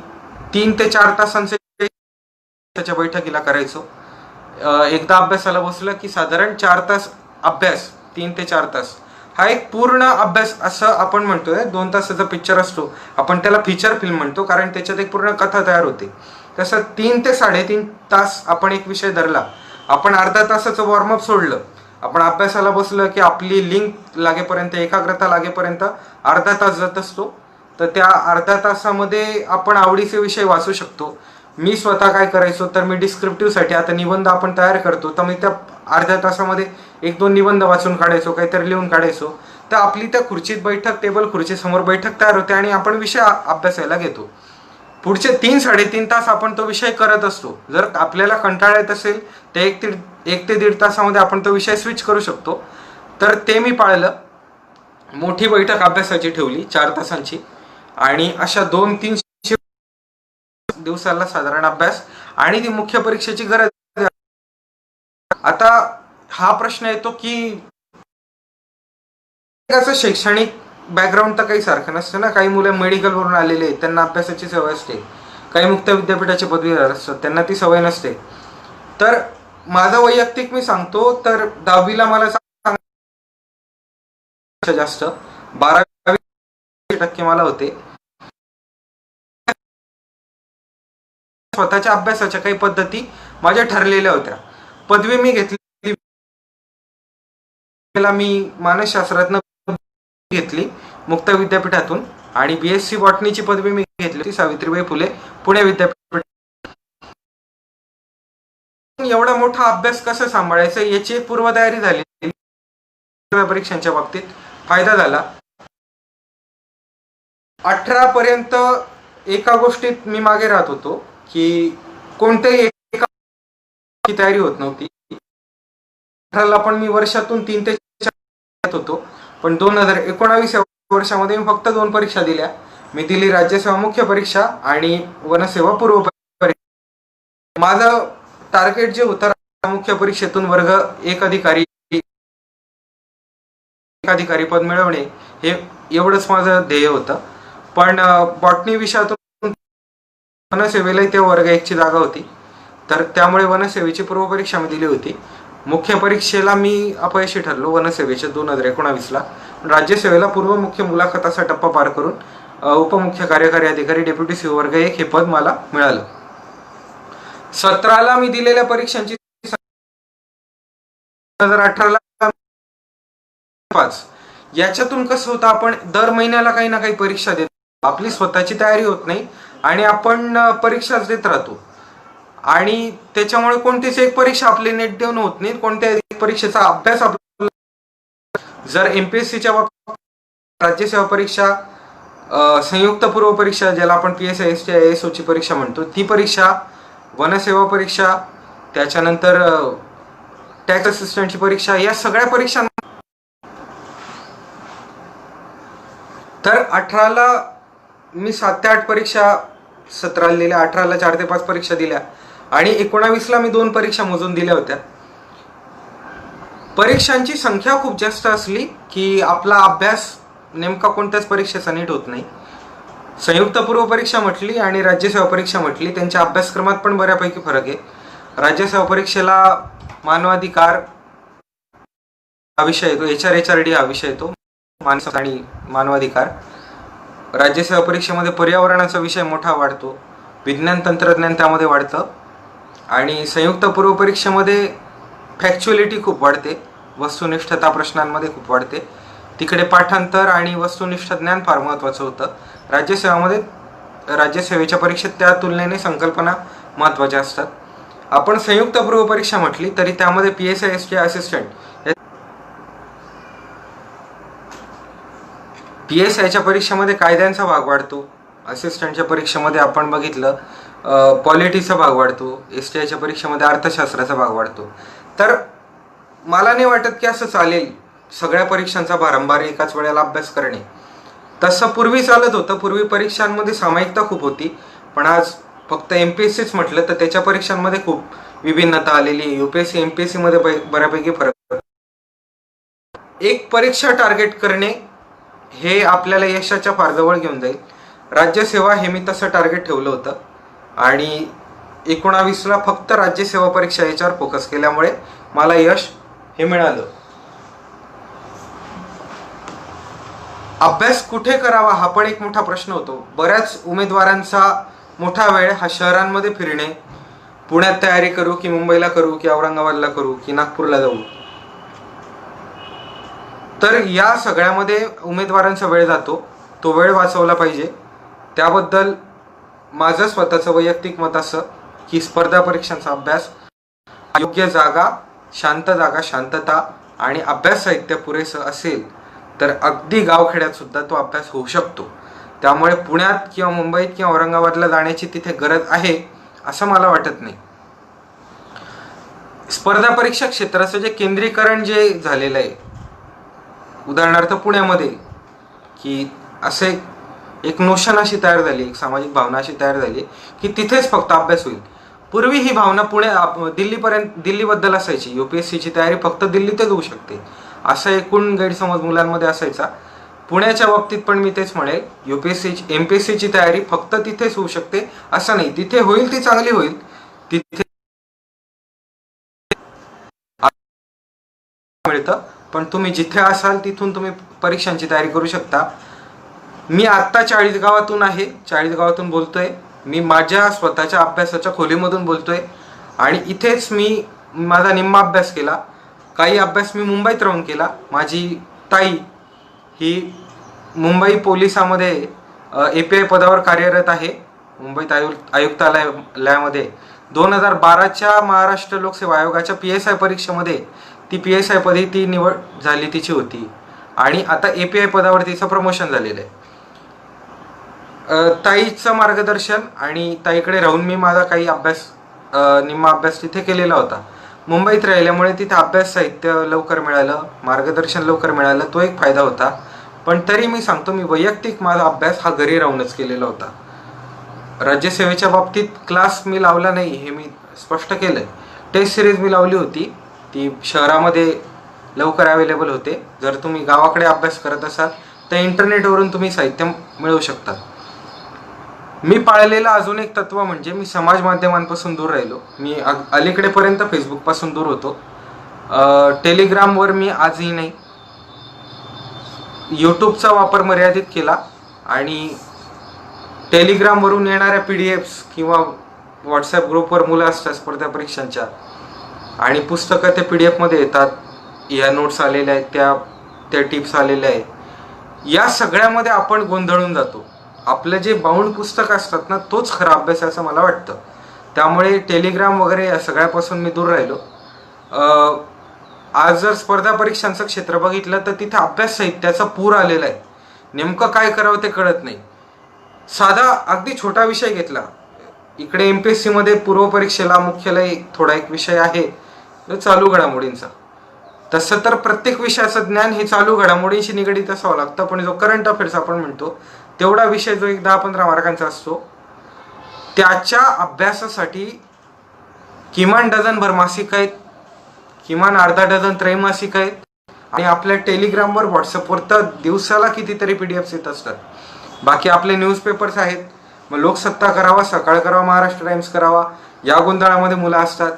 3 ते 4 तासांचे त्याच्या बैठकीला करायचो. एकदा अभ्यासाला बसलं की साधारण 4 तास अभ्यास, 3 ते 4 तास हा एक पूर्ण अभ्यास असं आपण म्हणतोय. 2 तासाचा पिक्चर असतो, आपण त्याला फीचर फिल्म म्हणतो कारण त्याच्यात एक पूर्ण कथा तयार होते. तसं 3 ते 3.5 तास आपण एक विषय धरला, आपण अर्धा तासाचं वॉर्मअप सोडलं, आपण अभ्यासाला बसलं की आपली लिंक लागेपर्यंत, एकाग्रता लागेपर्यंत अर्धा तास जात असतो. तर त्या अर्ध्या तासामध्ये आपण आवडीचे विषय वाचू शकतो. मी स्वतः काय करायचो तर मी डिस्क्रिप्टिव्हसाठी आता निबंध आपण तयार करतो तर मी त्या अर्ध्या तासामध्ये 1-2 निबंध वाचून काढायचो, काहीतरी लिहून काढायचो. तर आपली त्या खुर्चीत बैठक, टेबल खुर्ची समोर बैठक तयार होते आणि आपण विषय अभ्यासायला घेतो. पुढचे 3-3.5 तास आपण तो विषय करत असतो. जर आपल्याला कंटाळा येत असेल तर 1 ते 1.5 तासामध्ये आपण तो विषय स्विच करू शकतो. तर ते मी पाळलं. मोठी बैठक अभ्यासाची ठेवली 4 तासांची आणि अशा 2-3 दिवसाला साधारण अभ्यास आणि ती मुख्य परीक्षेची गरज. आता हा प्रश्न येतो की शैक्षणिक बॅकग्राऊंड तर काही सारखं नसतं ना. काही मुलं मेडिकल वरून आलेले आहेत, त्यांना अभ्यासाची सवय असते. काही मुक्त विद्यापीठाचे पदवीधर असतात, त्यांना ती सवय नसते. तर माझा वैयक्तिक मी सांगतो तर 10वीला मला जास्त 12% मला होते. स्वतःच्या अभ्यासाच्या काही पद्धती माझ्या ठरलेल्या होत्या. पदवी मी घेतली, मी मानसशास्त्रातनं घेतली मुक्त विद्यापीठातून आणि BSc बॉटनीची पदवी मी घेतली सावित्रीबाई फुले पुणे विद्यापीठ. एवढा मोठा अभ्यास कसं सांभाळायचं याची पूर्वतयारी झाली. परीक्षांच्या बाबतीत फायदा झाला. 18 पर्यंत एका गोष्टीत मी मागे राहत होतो की कोणत्याही एका तयारी होत नव्हती. 18ला पण मी वर्षातून 3 ते 4 होतो. पण 2019 वर्षामध्ये मी फक्त 2 परीक्षा दिल्या. मी दिली राज्यसेवा मुख्य परीक्षा आणि वनसेवा पूर्व परीक्षा. माझं टार्गेट जे होतं मुख्य परीक्षेतून वर्ग 1 अधिकारी पद मिळवणे हे एवढंच माझं ध्येय होतं. पण बॉटनी विषयातून वनसेवेला ते वर्ग 1 ची जागा होती, तर त्यामुळे वनसेवेची पूर्व परीक्षा मी दिली होती. मुख्य परीक्षेला मी अपयशी ठरलो वनसेवेच्या 2019ला. राज्यसेवेला पूर्व मुख्य मुलाखत असा टप्पा पार करून उपमुख्य कार्यकारी अधिकारी डेप्युटी CO वर्ग 1 हे पद मला मिळालं. 17ला मी दिलेल्या परीक्षांची 2018ला 5. याच्यातून कसं होतं, आपण दर महिन्याला काही ना काही परीक्षा देतो. आपली स्वतःची तयारी होत नाही आणि आपण परीक्षाच देत राहतो आणि त्याच्यामुळे कोणतीच एक परीक्षा आपली नेट देऊन होत नाही. कोणत्या परीक्षेचा अभ्यास आपला जर MPSCच्या बाबतीत राज्यसेवा परीक्षा, संयुक्त पूर्व परीक्षा ज्याला आपण PSI ST IAS ची परीक्षा म्हणतो ती परीक्षा, वनसेवा परीक्षा, त्याच्यानंतर टॅक्स असिस्टंटची परीक्षा, या सगळ्या परीक्षा. तर 18ला मी 7 ते 8 परीक्षा, 17ला दिल्या, 18ला 4 ते 5 परीक्षा दिल्या आणि 19ला मी 2 परीक्षा मोजून दिल्या होत्या. परीक्षांची संख्या खूप जास्त असली की आपला अभ्यास नेमका कोणत्याच परीक्षेचा नीट होत नाही. संयुक्त पूर्व परीक्षा म्हटली आणि राज्यसेवा परीक्षा म्हटली, त्यांच्या अभ्यासक्रमात पण बऱ्यापैकी फरक आहे. राज्यसेवा परीक्षेला मानवाधिकार हा विषय येतो, HRD हा विषय येतो, आणि मानवाधिकार. राज्यसेवा परीक्षेमध्ये पर्यावरणाचा विषय मोठा वाढतो, विज्ञान तंत्रज्ञान त्यामध्ये वाढतं आणि संयुक्त पूर्व परीक्षेमध्ये फॅक्च्युअलिटी खूप वाढते, वस्तुनिष्ठता प्रश्नांमध्ये खूप वाढते. तिकडे पाठांतर आणि वस्तुनिष्ठ ज्ञान फार महत्त्वाचं होतं. राज्यसेवेच्या परीक्षेत त्या तुलनेने संकल्पना महत्त्वाच्या असतात. आपण संयुक्त पूर्व परीक्षा म्हटली तरी त्यामध्ये PSI ST असिस्टंट, PSIच्या परीक्षेमध्ये कायद्यांचा भाग वाढतो, असिस्टंटच्या परीक्षेमध्ये आपण बघितलं पॉलिटीचा भाग वाढतो, STIच्या परीक्षेमध्ये अर्थशास्त्राचा भाग वाढतो. तर मला नाही वाटत की असं चालेल सगळ्या परीक्षांचा वारंवार एकाच वेळेला अभ्यास करणे. तसं पूर्वी चालत होतं. पूर्वी परीक्षांमध्ये सामायिकता खूप होती, पण आज फक्त MPSCच म्हटलं तर त्याच्या परीक्षांमध्ये खूप विभिन्नता आलेली आहे. UPSC MPSC मध्ये बऱ्यापैकी फरक. एक परीक्षा टार्गेट करणे हे आपल्याला यशाच्या फार जवळ घेऊन जाईल. राज्यसेवा हे मी तसं टार्गेट ठेवलं होतं आणि 19ला फक्त राज्यसेवा परीक्षा याच्यावर फोकस केल्यामुळे मला यश हे मिळालं. अभ्यास कुठे करावा हा पण एक मोठा प्रश्न होतो. बऱ्याच उमेदवारांचा मोठा वेळ हा शहरांमध्ये फिरणे, पुण्यात तयारी करू की मुंबईला करू की औरंगाबादला करू की नागपूरला जाऊ, तर या सगळ्यामध्ये उमेदवारांचा वेळ जातो. तो वेळ वाचवला पाहिजे. त्याबद्दल माझं स्वतःचं वैयक्तिक मत असं की स्पर्धा परीक्षांचा अभ्यास, योग्य जागा, शांत जागा, शांतता आणि अभ्यास साहित्य पुरेसं असेल तर अगदी गावखेड्यात सुद्धा तो अभ्यास होऊ शकतो. त्यामुळे पुण्यात किंवा मुंबईत किंवा औरंगाबादला जाण्याची तिथे गरज आहे असं मला वाटत नाही. स्पर्धा परीक्षा क्षेत्राचं जे केंद्रीकरण जे झालेलं आहे, उदाहरणार्थ पुण्यामध्ये, की असे एक नोशन अशी तयार झाली, एक सामाजिक भावना अशी तयार झाली की तिथेच फक्त अभ्यास होईल. पूर्वी ही भावना दिल्लीबद्दल असायची. UPSCची तयारी फक्त दिल्लीतच होऊ शकते असा एकूण गैरसमज मुलांमध्ये असायचा. पुण्याच्या बाबतीत पण मी तेच म्हणेल, MPSCची तयारी फक्त तिथेच होऊ शकते असं नाही. तिथे होईल ती चांगली होईल, तिथे मिळतं, पण तुम्ही जिथे असाल तिथून तुम्ही परीक्षांची तयारी करू शकता. मी आत्ता चाळीसगावातून बोलतोय. मी माझ्या स्वतःच्या अभ्यासाच्या खोलीमधून बोलतोय आणि इथेच मी माझा निम्मा अभ्यास केला. काही अभ्यास मी मुंबईत राहून केला. माझी ताई ही मुंबई पोलिसामध्ये API पदावर कार्यरत आहे, मुंबईत आयुक्तालयामध्ये. 2012च्या महाराष्ट्र लोकसेवा आयोगाच्या PSI परीक्षेमध्ये ती PSI पदी ती निवड झाली तिची होती आणि आता API पदावर तिचं प्रमोशन झालेलं आहे. ताईचं मार्गदर्शन आणि ताईकडे राहून मी माझा काही निम्मा अभ्यास तिथे केलेला होता. मुंबईत राहिल्यामुळे तिथे अभ्यास साहित्य लवकर मिळालं, मार्गदर्शन लवकर मिळालं, तो एक फायदा होता. पण तरी मी सांगतो, मी वैयक्तिक माझा अभ्यास हा घरी राहूनच केलेला होता. राज्यसेवेच्या बाबतीत क्लास मी लावला नाही हे मी स्पष्ट केलंय. टेस्ट सिरीज मी लावली होती, ती शहरामध्ये लवकर अवेलेबल होते. जर तुम्ही गावाकडे अभ्यास करत असाल तर इंटरनेटवरून तुम्ही साहित्य मिळवू शकता. मी पाळलेलं अजून एक तत्व म्हणजे मी समाज माध्यमांपासून दूर राहिलो. मी अलीकडेपर्यंत फेसबुकपासून दूर होतो. टेलिग्रामवर मी आजही नाही. यूट्यूबचा वापर मर्यादित केला आणि टेलिग्रामवरून येणाऱ्या PDFs किंवा व्हॉट्सॲप ग्रुपवर मुलं असतात स्पर्धा परीक्षांच्या आणि पुस्तकं ते PDF मध्ये येतात. या नोट्स आलेल्या आहेत, त्या टिप्स आलेल्या आहेत. या सगळ्यामध्ये आपण गोंधळून जातो. आपलं जे बाउंड पुस्तक असतात ना, तोच खरा अभ्यास असं मला वाटतं. त्यामुळे टेलिग्राम वगैरे या सगळ्यापासून मी दूर राहिलो. आज जर स्पर्धा परीक्षांचं क्षेत्र बघितलं तर तिथे अभ्यास साहित्याचा पूर आलेला आहे. नेमकं काय करावं ते कळत नाही. साधा अगदी छोटा विषय घेतला, इकडे MPSCमध्ये पूर्वपरीक्षेला मुख्यालय थोडा एक विषय आहे चालू घडामोडींचा. तसं तर प्रत्येक विषयाचं ज्ञान हे चालू घडामोडींशी निगडीत असावं लागतं, पण जो करंट अफेअर्स आपण म्हणतो तेवढा विषय जो एक 10-15 मार्कांचा असतो, त्याच्या अभ्यासासाठी किमान डझनभर मासिक आहेत, किमान अर्धा डझन त्रैमासिक आहेत आणि आपल्या टेलिग्रामवर व्हॉट्सअपवर तर दिवसाला कितीतरी PDFs येत असतात. बाकी आपले न्यूजपेपर्स आहेत. मग लोकसत्ता करावा, सकाळ करावा, महाराष्ट्र टाइम्स करावा, या गोंधळामध्ये मुलं असतात.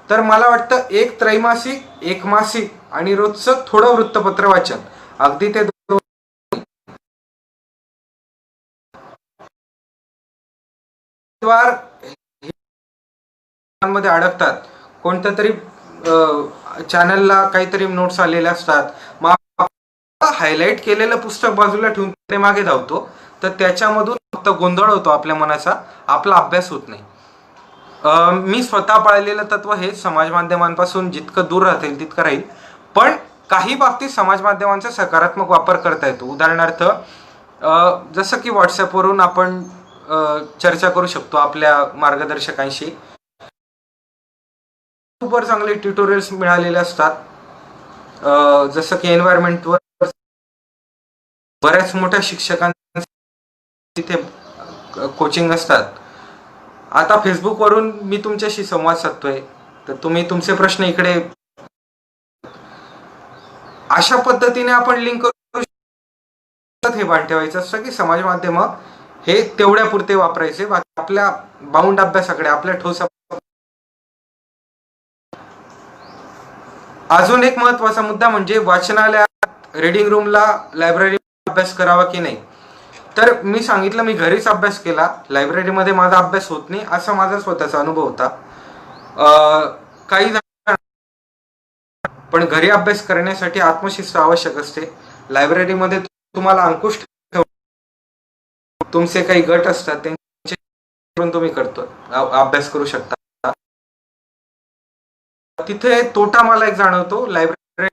तर मला वाटतं एक त्रैमासिक, एक मासिक आणि रोजचं थोडं वृत्तपत्र वाचन, अगदी ते मध्ये अडकतात. कोणत्या तरी चॅनलला काहीतरी नोट्स आलेल्या असतात, मग हायलाइट केलेलं पुस्तक बाजूला ठेवून ते मागे धावतो, तर त्याच्यामधून फक्त गोंधळ होतो आपल्या मनाचा, आपला अभ्यास होत नाही. मी स्वतः पाळलेलं तत्व हे समाज माध्यमांपासून जितकं दूर राहतील तितकं राहील. पण काही बाबतीत समाज माध्यमांचा सकारात्मक वापर करता येतो. उदाहरणार्थ जसं की व्हॉट्सॲपवरून आपण चर्चा करू शकतो आपल्या मार्गदर्शकांशी. यूट्यूबवर चांगले ट्युटोरियल्स मिळालेले असतात. जसं की एन्व्हायरमेंटवर बऱ्याच मोठ्या शिक्षकांचे तिथे कोचिंग असतात. आता फेसबुकवरून मी तुमच्याशी संवाद साधतोय, तर तुम्ही तुमचे प्रश्न इकडे अशा पद्धतीने आपण लिंक करू शकतो. हे भान ठेवायचं असतं की समाज माध्यम हे तेवढ्या पुरते वापरायचे, बाकी आपल्या बाउंड अभ्यासाकडे, आपल्या ठोस. अजून एक महत्वाचा मुद्दा म्हणजे वाचनालयात, रीडिंग रूमला, लायब्ररी अभ्यास करावा की नाही. तर मी सांगितलं, मी घरीच अभ्यास केला, लायब्ररीमध्ये माझा अभ्यास होत नाही असा माझा स्वतःचा अनुभव होता. काही पण घरी अभ्यास करण्यासाठी आत्मशिस्त आवश्यक असते. लायब्ररीमध्ये तुम्हाला अंकुश तुमचे काही गट असतात त्यांचे तुम्ही अभ्यास करू शकता. तिथे तोटा मला एक जाणवतो, लायब्ररी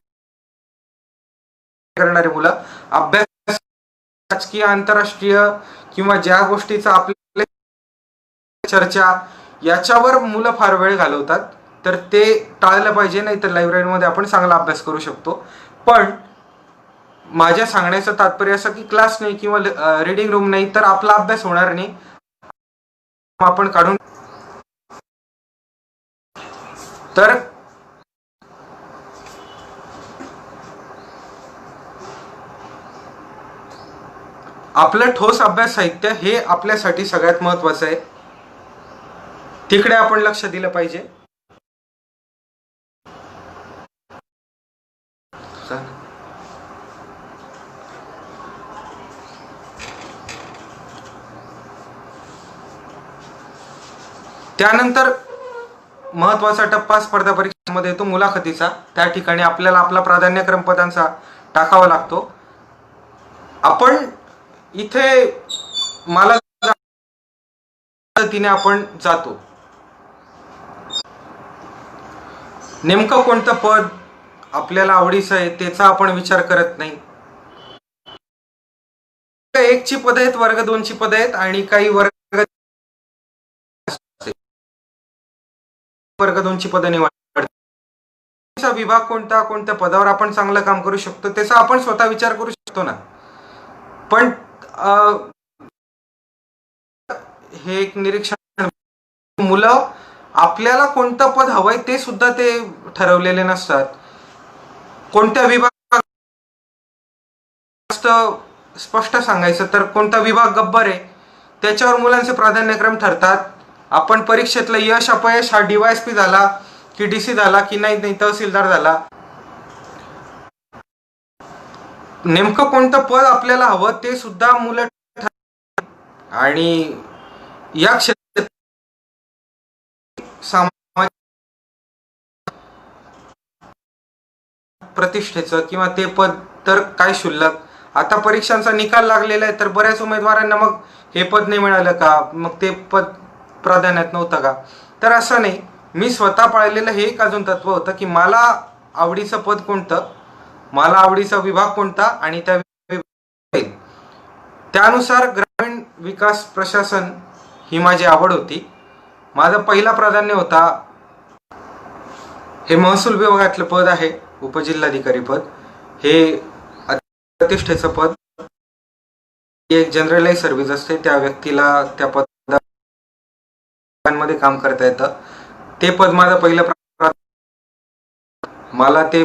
करणारी मुलं अभ्यास, राजकीय, आंतरराष्ट्रीय किंवा ज्या गोष्टीचा आपल्या चर्चा याच्यावर मुलं फार वेळ घालवतात, तर ते टाळलं पाहिजे. नाही तर लायब्ररीमध्ये आपण चांगला अभ्यास करू शकतो. पण माझ्या सांगण्याचं तात्पर्य असं की क्लास नाही किंवा रीडिंग रूम नाही तर आपला अभ्यास होणार नाही. आपण काढून तर आपलं ठोस अभ्यास साहित्य हे आपल्यासाठी सगळ्यात महत्वाचं आहे. तिकडे आपण लक्ष दिलं पाहिजे. त्यानंतर महत्वाचा टप्पा स्पर्धा परीक्षेमध्ये येतो मुलाखतीचा. त्या ठिकाणी आपल्याला आपला प्राधान्यक्रम पदांचा टाकावा लागतो. आपण इथे मला पद्धतीने आपण जातो. नेमकं कोणतं पद आपल्याला आवडीचं आहे त्याचा आपण विचार करत नाही. एकची पद आहेत, वर्ग 2ची पद आहेत आणि काही वर्ग 2ची पदं निवडतात. विभाग कोणता, कोणत्या पदावर आपण चांगलं काम करू शकतो त्याचा आपण स्वतः विचार करू शकतो ना. पण हे एक निरीक्षण, मुलं आपल्याला कोणतं पद हवंय ते सुद्धा ते ठरवलेले नसतात. कोणत्या विभाग स्पष्ट सांगायचं तर कोणता विभाग गब्बर आहे त्याच्यावर मुलांचे प्राधान्यक्रम ठरतात. आपण परीक्षेतलं यश अपयश हा DYSP झाला की DC झाला की नाही तहसीलदार झाला. नेमकं कोणतं पद आपल्याला हवं ते सुद्धा मुलं आणि या क्षेत्रात प्रतिष्ठेचं किंवा ते पद तर काय शुल्लक. आता परीक्षांचा निकाल लागलेला आहे तर बऱ्याच उमेदवारांना मग हे पद नाही मिळालं का, मग ते पद प्राधान्यात नव्हतं का. तर असं नाही. मी स्वतः पाळलेलं हे एक अजून तत्व होतं की मला आवडीचं पद कोणतं, मला आवडीचा विभाग कोणता आणि त्यानुसार ग्रामीण विकास प्रशासन ही माझी आवड होती. माझं पहिला प्राधान्य होता हे महसूल विभागातलं पद आहे, उपजिल्हाधिकारी पद. हे प्रतिष्ठेचं पद, एक जनरलाइज सर्व्हिस असते, त्या व्यक्तीला त्या पदामध्ये काम करता येतं. ते पद माझं पहिलं मला ते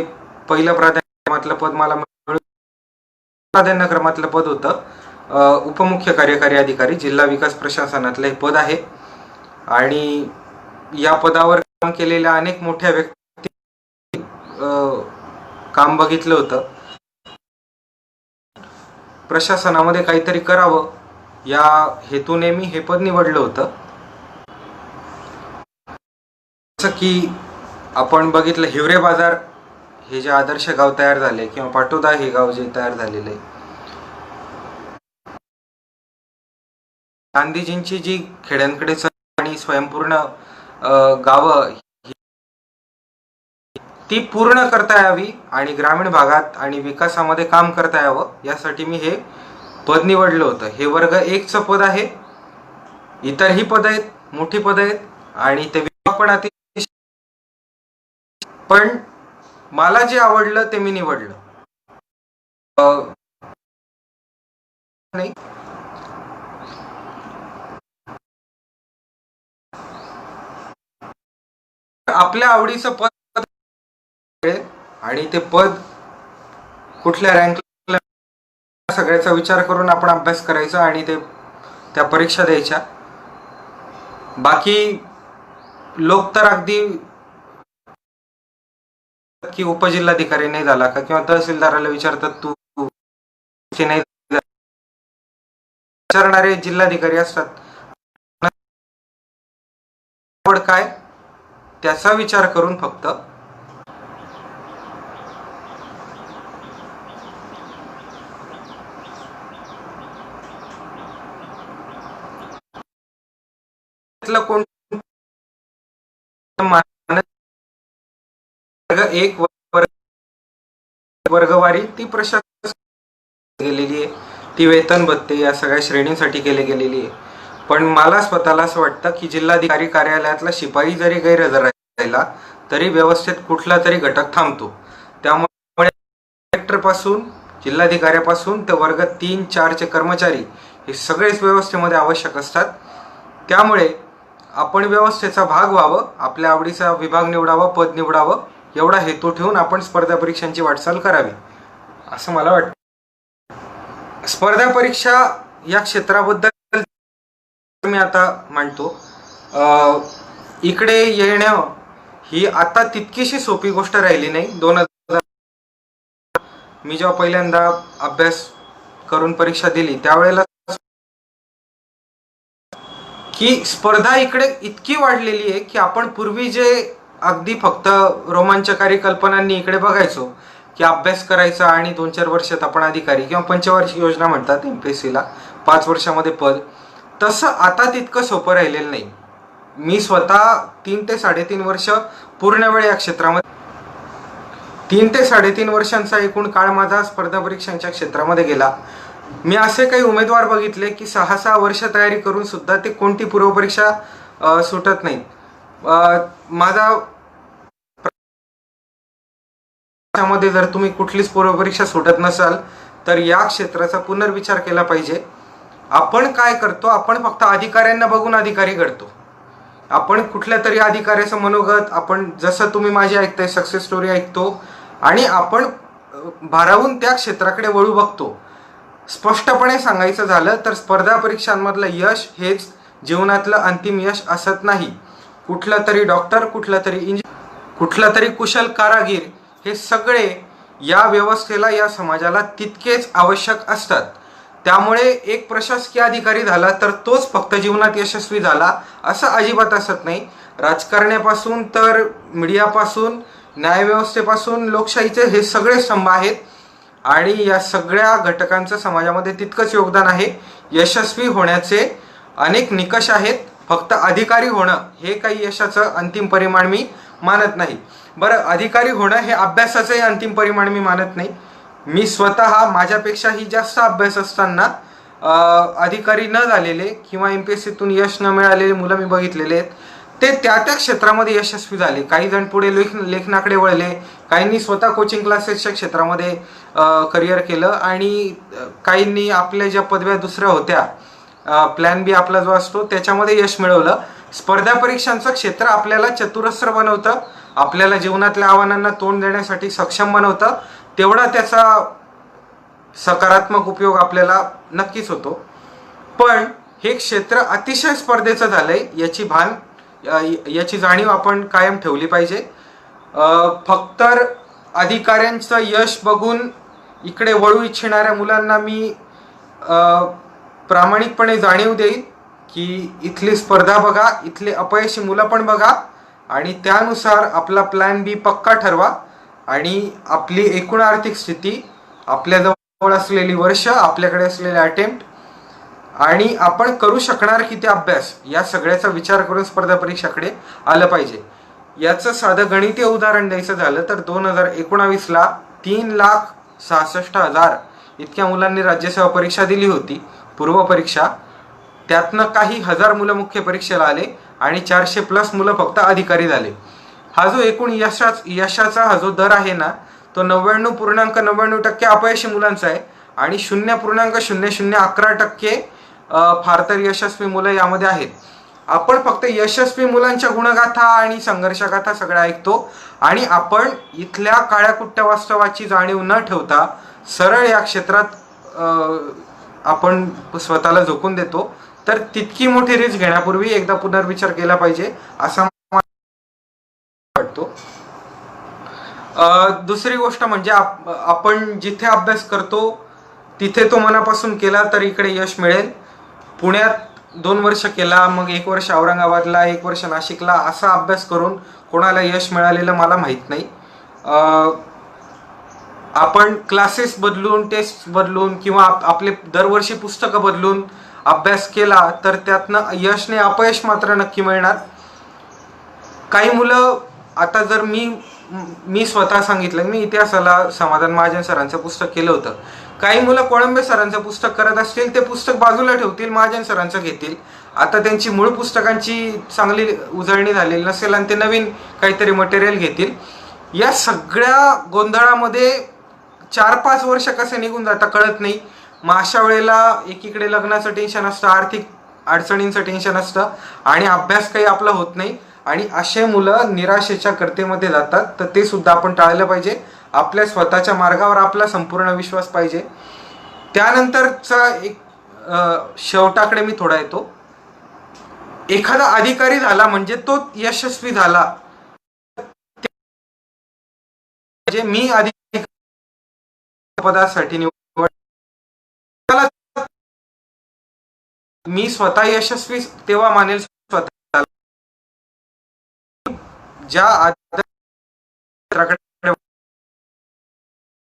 पहिलं प्राधान्यक्रमातलं पद मला प्राधान्यक्रमातलं पद होतं. उपमुख्य कार्यकारी अधिकारी जिल्हा विकास प्रशासनातलं हे पद आहे आणि या पदावर काम केलेल्या अनेक मोठ्या व्यक्ती काम बघितलं होतं. प्रशासनामध्ये काहीतरी करावं या हेतूने मी हे पद निवडलं होतं. जसं की आपण बघितलं हिवरे बाजार हे जे आदर्श गाव तयार झाले किंवा पाटोदा हे गाव जे तयार झालेले, गांधीजींची जी खेड्यांकडे आणि स्वयंपूर्ण गावं ती पूर्ण करता यावी आणि ग्रामीण भागात आणि विकासामध्ये काम करता यावं यासाठी मी हे पद निवडलं होतं. हे वर्ग 1चं पद आहे. इतरही पद आहेत, मोठी पद आहेत आणि ते विभाग पण अतिशय, पण मला जे आवडलं ते मी निवडलं. नाही आपल्या आवडीचं पद आणि ते पद कुठल्या रँकला सगळ्याचा विचार करून आपण अभ्यास करायचा आणि ते त्या परीक्षा द्यायच्या. बाकी लोक तर अगदी की उपजिल्हाधिकारी नाही झाला का किंवा तहसीलदाराला विचारतात तू नाही विचारणारे जिल्हाधिकारी असतात. आवड काय त्याचा विचार करून फक्त कोण वर्ग 1 वर्गवारी ती प्रशासन ती वेतन भत्ते या सगळ्या श्रेणींसाठी केली गेलेली आहे. पण मला स्वतःला असं वाटतं की जिल्हाधिकारी कार्यालयातला शिपाई जरी गैरहजर राहिला तरी व्यवस्थेत कुठला तरी घटक थांबतो. त्यामुळे कलेक्टर पासून जिल्हाधिकाऱ्यापासून ते वर्ग 3-4 चे कर्मचारी हे सगळेच व्यवस्थेमध्ये आवश्यक असतात. त्यामुळे आपण व्यवस्थेचा भाग व्हावं, आपल्या आवडीचा विभाग निवडावा, पद निवडावं, एवढा हेतू ठेवून आपण स्पर्धा परीक्षांची वाटचाल करावी असं मला वाटतं. स्पर्धा परीक्षा या क्षेत्राबद्दल मी आता मांडतो. इकडे येणं ही आता तितकीशी सोपी गोष्ट राहिली नाही. 2000 मी जेव्हा पहिल्यांदा अभ्यास करून परीक्षा दिली त्यावेळेला की स्पर्धा इकडे इतकी वाढलेली आहे की आपण पूर्वी जे अगदी फक्त रोमांचकारी कल्पनांनी इकडे बघायचो की अभ्यास करायचा आणि 2-4 वर्षात आपण अधिकारी किंवा पंचवार्षिक योजना म्हणतात MPSCला 5 वर्षामध्ये पद, तसं आता तितकं सोपं राहिलेलं नाही. मी स्वतः 3 ते 3.5 वर्ष पूर्ण वेळ या क्षेत्रामध्ये 3 ते 3.5 वर्षांचा एकूण काळ माझा स्पर्धा परीक्षांच्या क्षेत्रामध्ये गेला. मी असे काही उमेदवार बघितले की 6-6 वर्ष तयारी करून सुद्धा ते कोणती पूर्वपरीक्षा सुटत नाहीत. माझा मध्ये जर तुम्ही कुठलीच पूर्वपरीक्षा सुटत नसाल तर या क्षेत्राचा पुनर्विचार केला पाहिजे. आपण काय करतो, आपण फक्त अधिकाऱ्यांना बघून अधिकारी घडतो. आपण कुठल्या तरी अधिकाऱ्याचं मनोगत, आपण जसं तुम्ही माझी ऐकताय सक्सेस स्टोरी ऐकतो आणि आपण भारावून त्या क्षेत्राकडे वळू बघतो. स्पष्टपणे सांगायचं झालं तर स्पर्धा परीक्षांमधलं यश हेच जीवनातलं अंतिम यश असत नाही. कुठला तरी डॉक्टर, कुठला तरी इंजिनियर, कुठला तरी कुशल कारागीर हे सगळे या व्यवस्थेला, या समाजाला तितकेच आवश्यक असतात. त्यामुळे एक प्रशासकीय अधिकारी झाला तर तोच फक्त जीवनात यशस्वी झाला असं अजिबात असत नाही. राजकारण्यापासून तर मीडियापासून, न्यायव्यवस्थेपासून लोकशाहीचे हे सगळे स्तंभ आहेत आणि या सगळ्या घटकांचं समाजामध्ये तितकंच योगदान आहे. यशस्वी होण्याचे अनेक निकष आहेत. फक्त अधिकारी होणं हे काही यशाचं अंतिम परिमाण मी मानत नाही. बरं, अधिकारी होणं हे अभ्यासाचंही अंतिम परिमाण मी मानत नाही. मी स्वतः माझ्यापेक्षाही जास्त अभ्यास असताना अधिकारी न झालेले किंवा MPSCतून यश न मिळालेले मुलं मी बघितलेले आहेत. ते त्या क्षेत्रामध्ये यशस्वी झाले. काही जण पुढे लेखनाकडे वळले, काहींनी स्वतः कोचिंग क्लासेसच्या क्षेत्रामध्ये करिअर केलं आणि काहींनी आपल्या ज्या पदव्या दुसऱ्या होत्या, प्लॅन बी आपला जो असतो त्याच्यामध्ये यश मिळवलं. स्पर्धा परीक्षांचं क्षेत्र आपल्याला चतुरस्र बनवतं, आपल्याला जीवनातल्या आव्हानांना तोंड देण्यासाठी सक्षम बनवतं. तेवढा त्याचा सकारात्मक उपयोग आपल्याला नक्कीच होतो. पण हे क्षेत्र अतिशय स्पर्धेचं झालंय याची जाणीव आपण कायम ठेवली पाहिजे. फक्त अधिकाऱ्यांचं यश बघून इकडे वळू इच्छिणाऱ्या मुलांना मी प्रामाणिकपणे जाणीव देईन की इथली स्पर्धा बघा, इथले अपयशी मुलं पण बघा आणि त्यानुसार आपला प्लॅन बी पक्का ठरवा आणि आपली एकूण आर्थिक स्थिती, आपल्याजवळ असलेली वर्ष, आपल्याकडे असलेले अटेम्प्ट आणि आपण करू शकणार किती अभ्यास या सगळ्याचा विचार करून स्पर्धा परीक्षाकडे आलं पाहिजे. याचं साधं गणितीय उदाहरण द्यायचं झालं तर 2019ला 3,66,000 इतक्या मुलांनी राज्यसेवा परीक्षा दिली होती, पूर्वपरीक्षा. त्यातनं काही हजार मुलं मुख्य परीक्षेला आले आणि 400+ मुलं फक्त अधिकारी झाले. हा जो एकूण यशाचा हा जो दर आहे ना, तो 99.99% अपयशी मुलांचा आहे आणि 0.0011% फार तर यशस्वी मुलं यामध्ये आहेत. आपण फक्त यशस्वी मुलांच्या गुणगाथा आणि संघर्षगाथा सगळ्या ऐकतो आणि आपण इथल्या काळ्याकुट्ट्या वास्तवाची जाणीव न ठेवता सरळ या क्षेत्रात आपण स्वतःला झोकून देतो. तर तितकी मोठी रिस्क घेण्यापूर्वी एकदा पुनर्विचार केला पाहिजे असं वाटतो. दुसरी गोष्ट म्हणजे आपण जिथे अभ्यास करतो तिथे तो मनापासून केला तर इकडे यश मिळेल. पुण्यात 2 वर्ष केला, मग 1 वर्ष औरंगाबादला, 1 वर्ष नाशिकला, असा अभ्यास करून कोणाला यश मिळालेलं मला माहीत नाही. आपण क्लासेस बदलून, टेस्ट बदलून किंवा आपले दरवर्षी पुस्तकं बदलून अभ्यास केला तर त्यातनं यश नाही अपयश मात्र नक्की मिळणार. काही मुलं आता जर मी स्वतः सांगितलं, मी इतिहासाला समाधान महाजन सरांचं पुस्तक केलं होतं. काही मुलं कोळंबे सरांचं पुस्तक करत असतील, ते पुस्तक बाजूला ठेवतील, महाजन सरांचं घेतील. आता त्यांची मूळ पुस्तकांची चांगली उजळणी झालेली नसेल आणि ते नवीन काहीतरी मटेरियल घेतील. या सगळ्या गोंधळामध्ये 4-5 वर्ष कसे निघून जातात कळत नाही. मग अशा वेळेला एकीकडे लग्नाचं टेन्शन असतं, आर्थिक अडचणींचं टेन्शन असतं आणि अभ्यास काही आपला होत नाही आणि असे मुलं निराशेच्या कर्तेमध्ये जातात. तर ते सुद्धा आपण टाळलं पाहिजे. आपल्या स्वतःच्या मार्गावर आपला संपूर्ण विश्वास पाहिजे. त्यानंतरचा एक शेवटाकडे मी थोडा येतो. एखादा अधिकारी झाला म्हणजे तो यशस्वी झाला. म्हणजे मी अधिकारी पदासाठी निवड, मी स्वतः यशस्वी तेव्हा मानेल स्वतः ज्या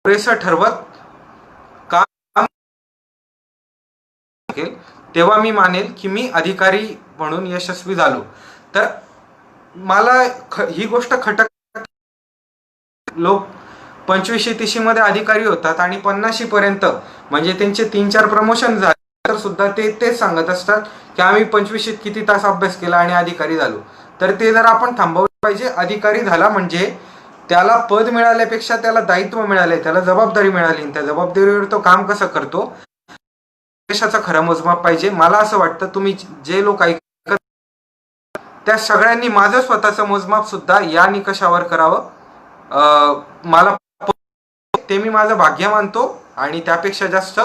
पुरेसं ठरवत काम तेव्हा मी मानेल की मी अधिकारी म्हणून यशस्वी झालो. तर मला ही गोष्ट खटक, लोक 25-30 मध्ये अधिकारी होतात आणि 50 पर्यंत म्हणजे त्यांचे 3-4 प्रमोशन झाले तर सुद्धा ते तेच सांगत असतात की आम्ही 25 किती तास अभ्यास केला आणि अधिकारी झालो. तर ते जर आपण थांबवलं पाहिजे. अधिकारी झाला म्हणजे त्याला पद मिळाल्यापेक्षा त्याला दायित्व मिळाले, त्याला जबाबदारी मिळाली, त्या जबाबदारीवर तो काम कसं करतो देशाचा खरा मोजमाप पाहिजे. मला असं वाटतं तुम्ही जे लोक ऐकत त्या सगळ्यांनी माझं स्वतःचं मोजमाप सुद्धा या निकषावर करावं. मला ते मी माझं भाग्य मानतो आणि त्यापेक्षा जास्त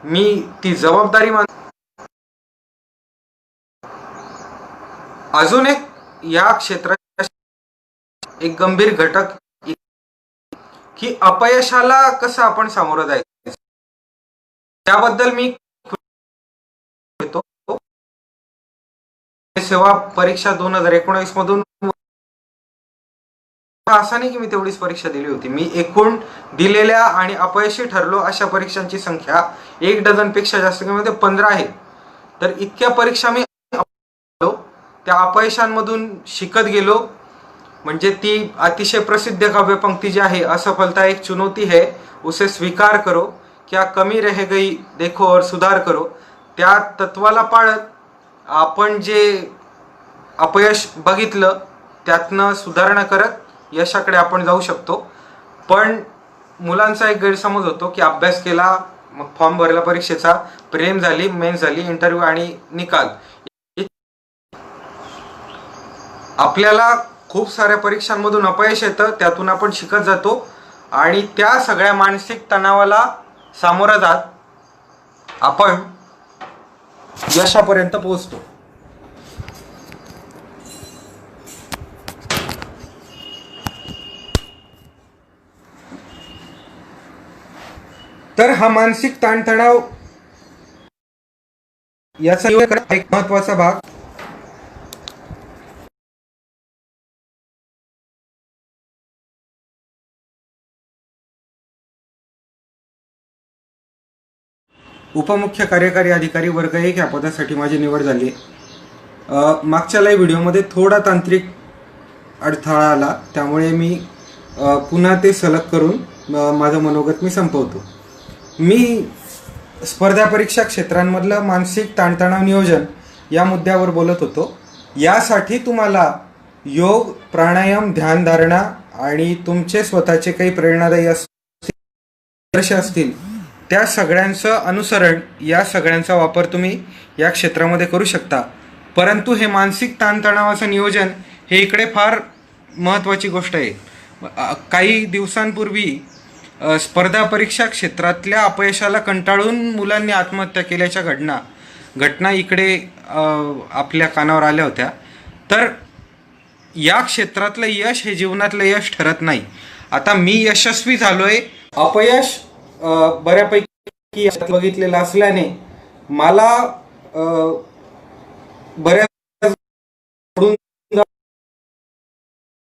मी ती जबाबदारी मानतो. अजून एक या क्षेत्रात एक गंभीर घटक की अपयशाला कसं आपण सामोरं जायचं, त्याबद्दल मी येतो. सेवा परीक्षा 2019 मधून असं नाही की मी तेवढीच परीक्षा दिली होती. मी एकूण दिलेल्या आणि अपयशी ठरलो अशा परीक्षांची संख्या 1 डझनपेक्षा जास्त मध्ये 15 आहे. तर इतक्या परीक्षा मी त्या अपयशांमधून शिकत गेलो. म्हणजे ती अतिशय प्रसिद्ध काव्यपंक्ती जी आहे, असफलता एक चुनौती है उसे स्वीकार करो, क्या कमी रह गई देखो और सुधार करो, त्या तत्वाला पाळत आपण जे अपयश बघितलं त्यातनं सुधारणा करत यशाकडे आपण जाऊ शकतो. पण मुलांचा एक गैरसमज होतो की अभ्यास केला, मग फॉर्म भरला परीक्षेचा, प्रेम झाली, मेन्स झाली, इंटरव्ह्यू आणि निकाल. आपल्याला खूप साऱ्या परीक्षांमधून अपयश येतं, त्यातून आपण शिकत जातो आणि त्या सगळ्या मानसिक तणावाला सामोरं जात आपण यशापर्यंत पोहोचतो. तर हा मानसिक ताणतणाव याचा एक महत्वाचा भाग उपमुख्य कार्यकारी अधिकारी वर्ग 1 या पदासाठी माझी निवड झाली. मागच्या लाईव्ह व्हिडिओमध्ये थोडा तांत्रिक अडथळा आला, त्यामुळे मी पुन्हा ते सलग करून माझं मनोगत मी संपवतो. मी स्पर्धा परीक्षा क्षेत्रांमधलं मानसिक ताणतणाव नियोजन या मुद्द्यावर बोलत होतो. यासाठी तुम्हाला योग, प्राणायाम, ध्यानधारणा आणि तुमचे स्वतःचे काही प्रेरणादायी असतील त्या सगळ्यांचं अनुसरण, या सगळ्यांचा वापर तुम्ही या क्षेत्रामध्ये करू शकता. परंतु हे मानसिक ताणतणावाचं नियोजन हे इकडे फार महत्त्वाची गोष्ट आहे. काही दिवसांपूर्वी स्पर्धा परीक्षा क्षेत्रातल्या अपयशाला कंटाळून मुलांनी आत्महत्या केल्याच्या घटना इकडे आपल्या कानावर आल्या होत्या. तर या क्षेत्रातलं यश हे जीवनातलं यश ठरत नाही. आता मी यशस्वी झालोय, अपयश बऱ्यापैकी बघितलेलं असल्याने मला बऱ्याच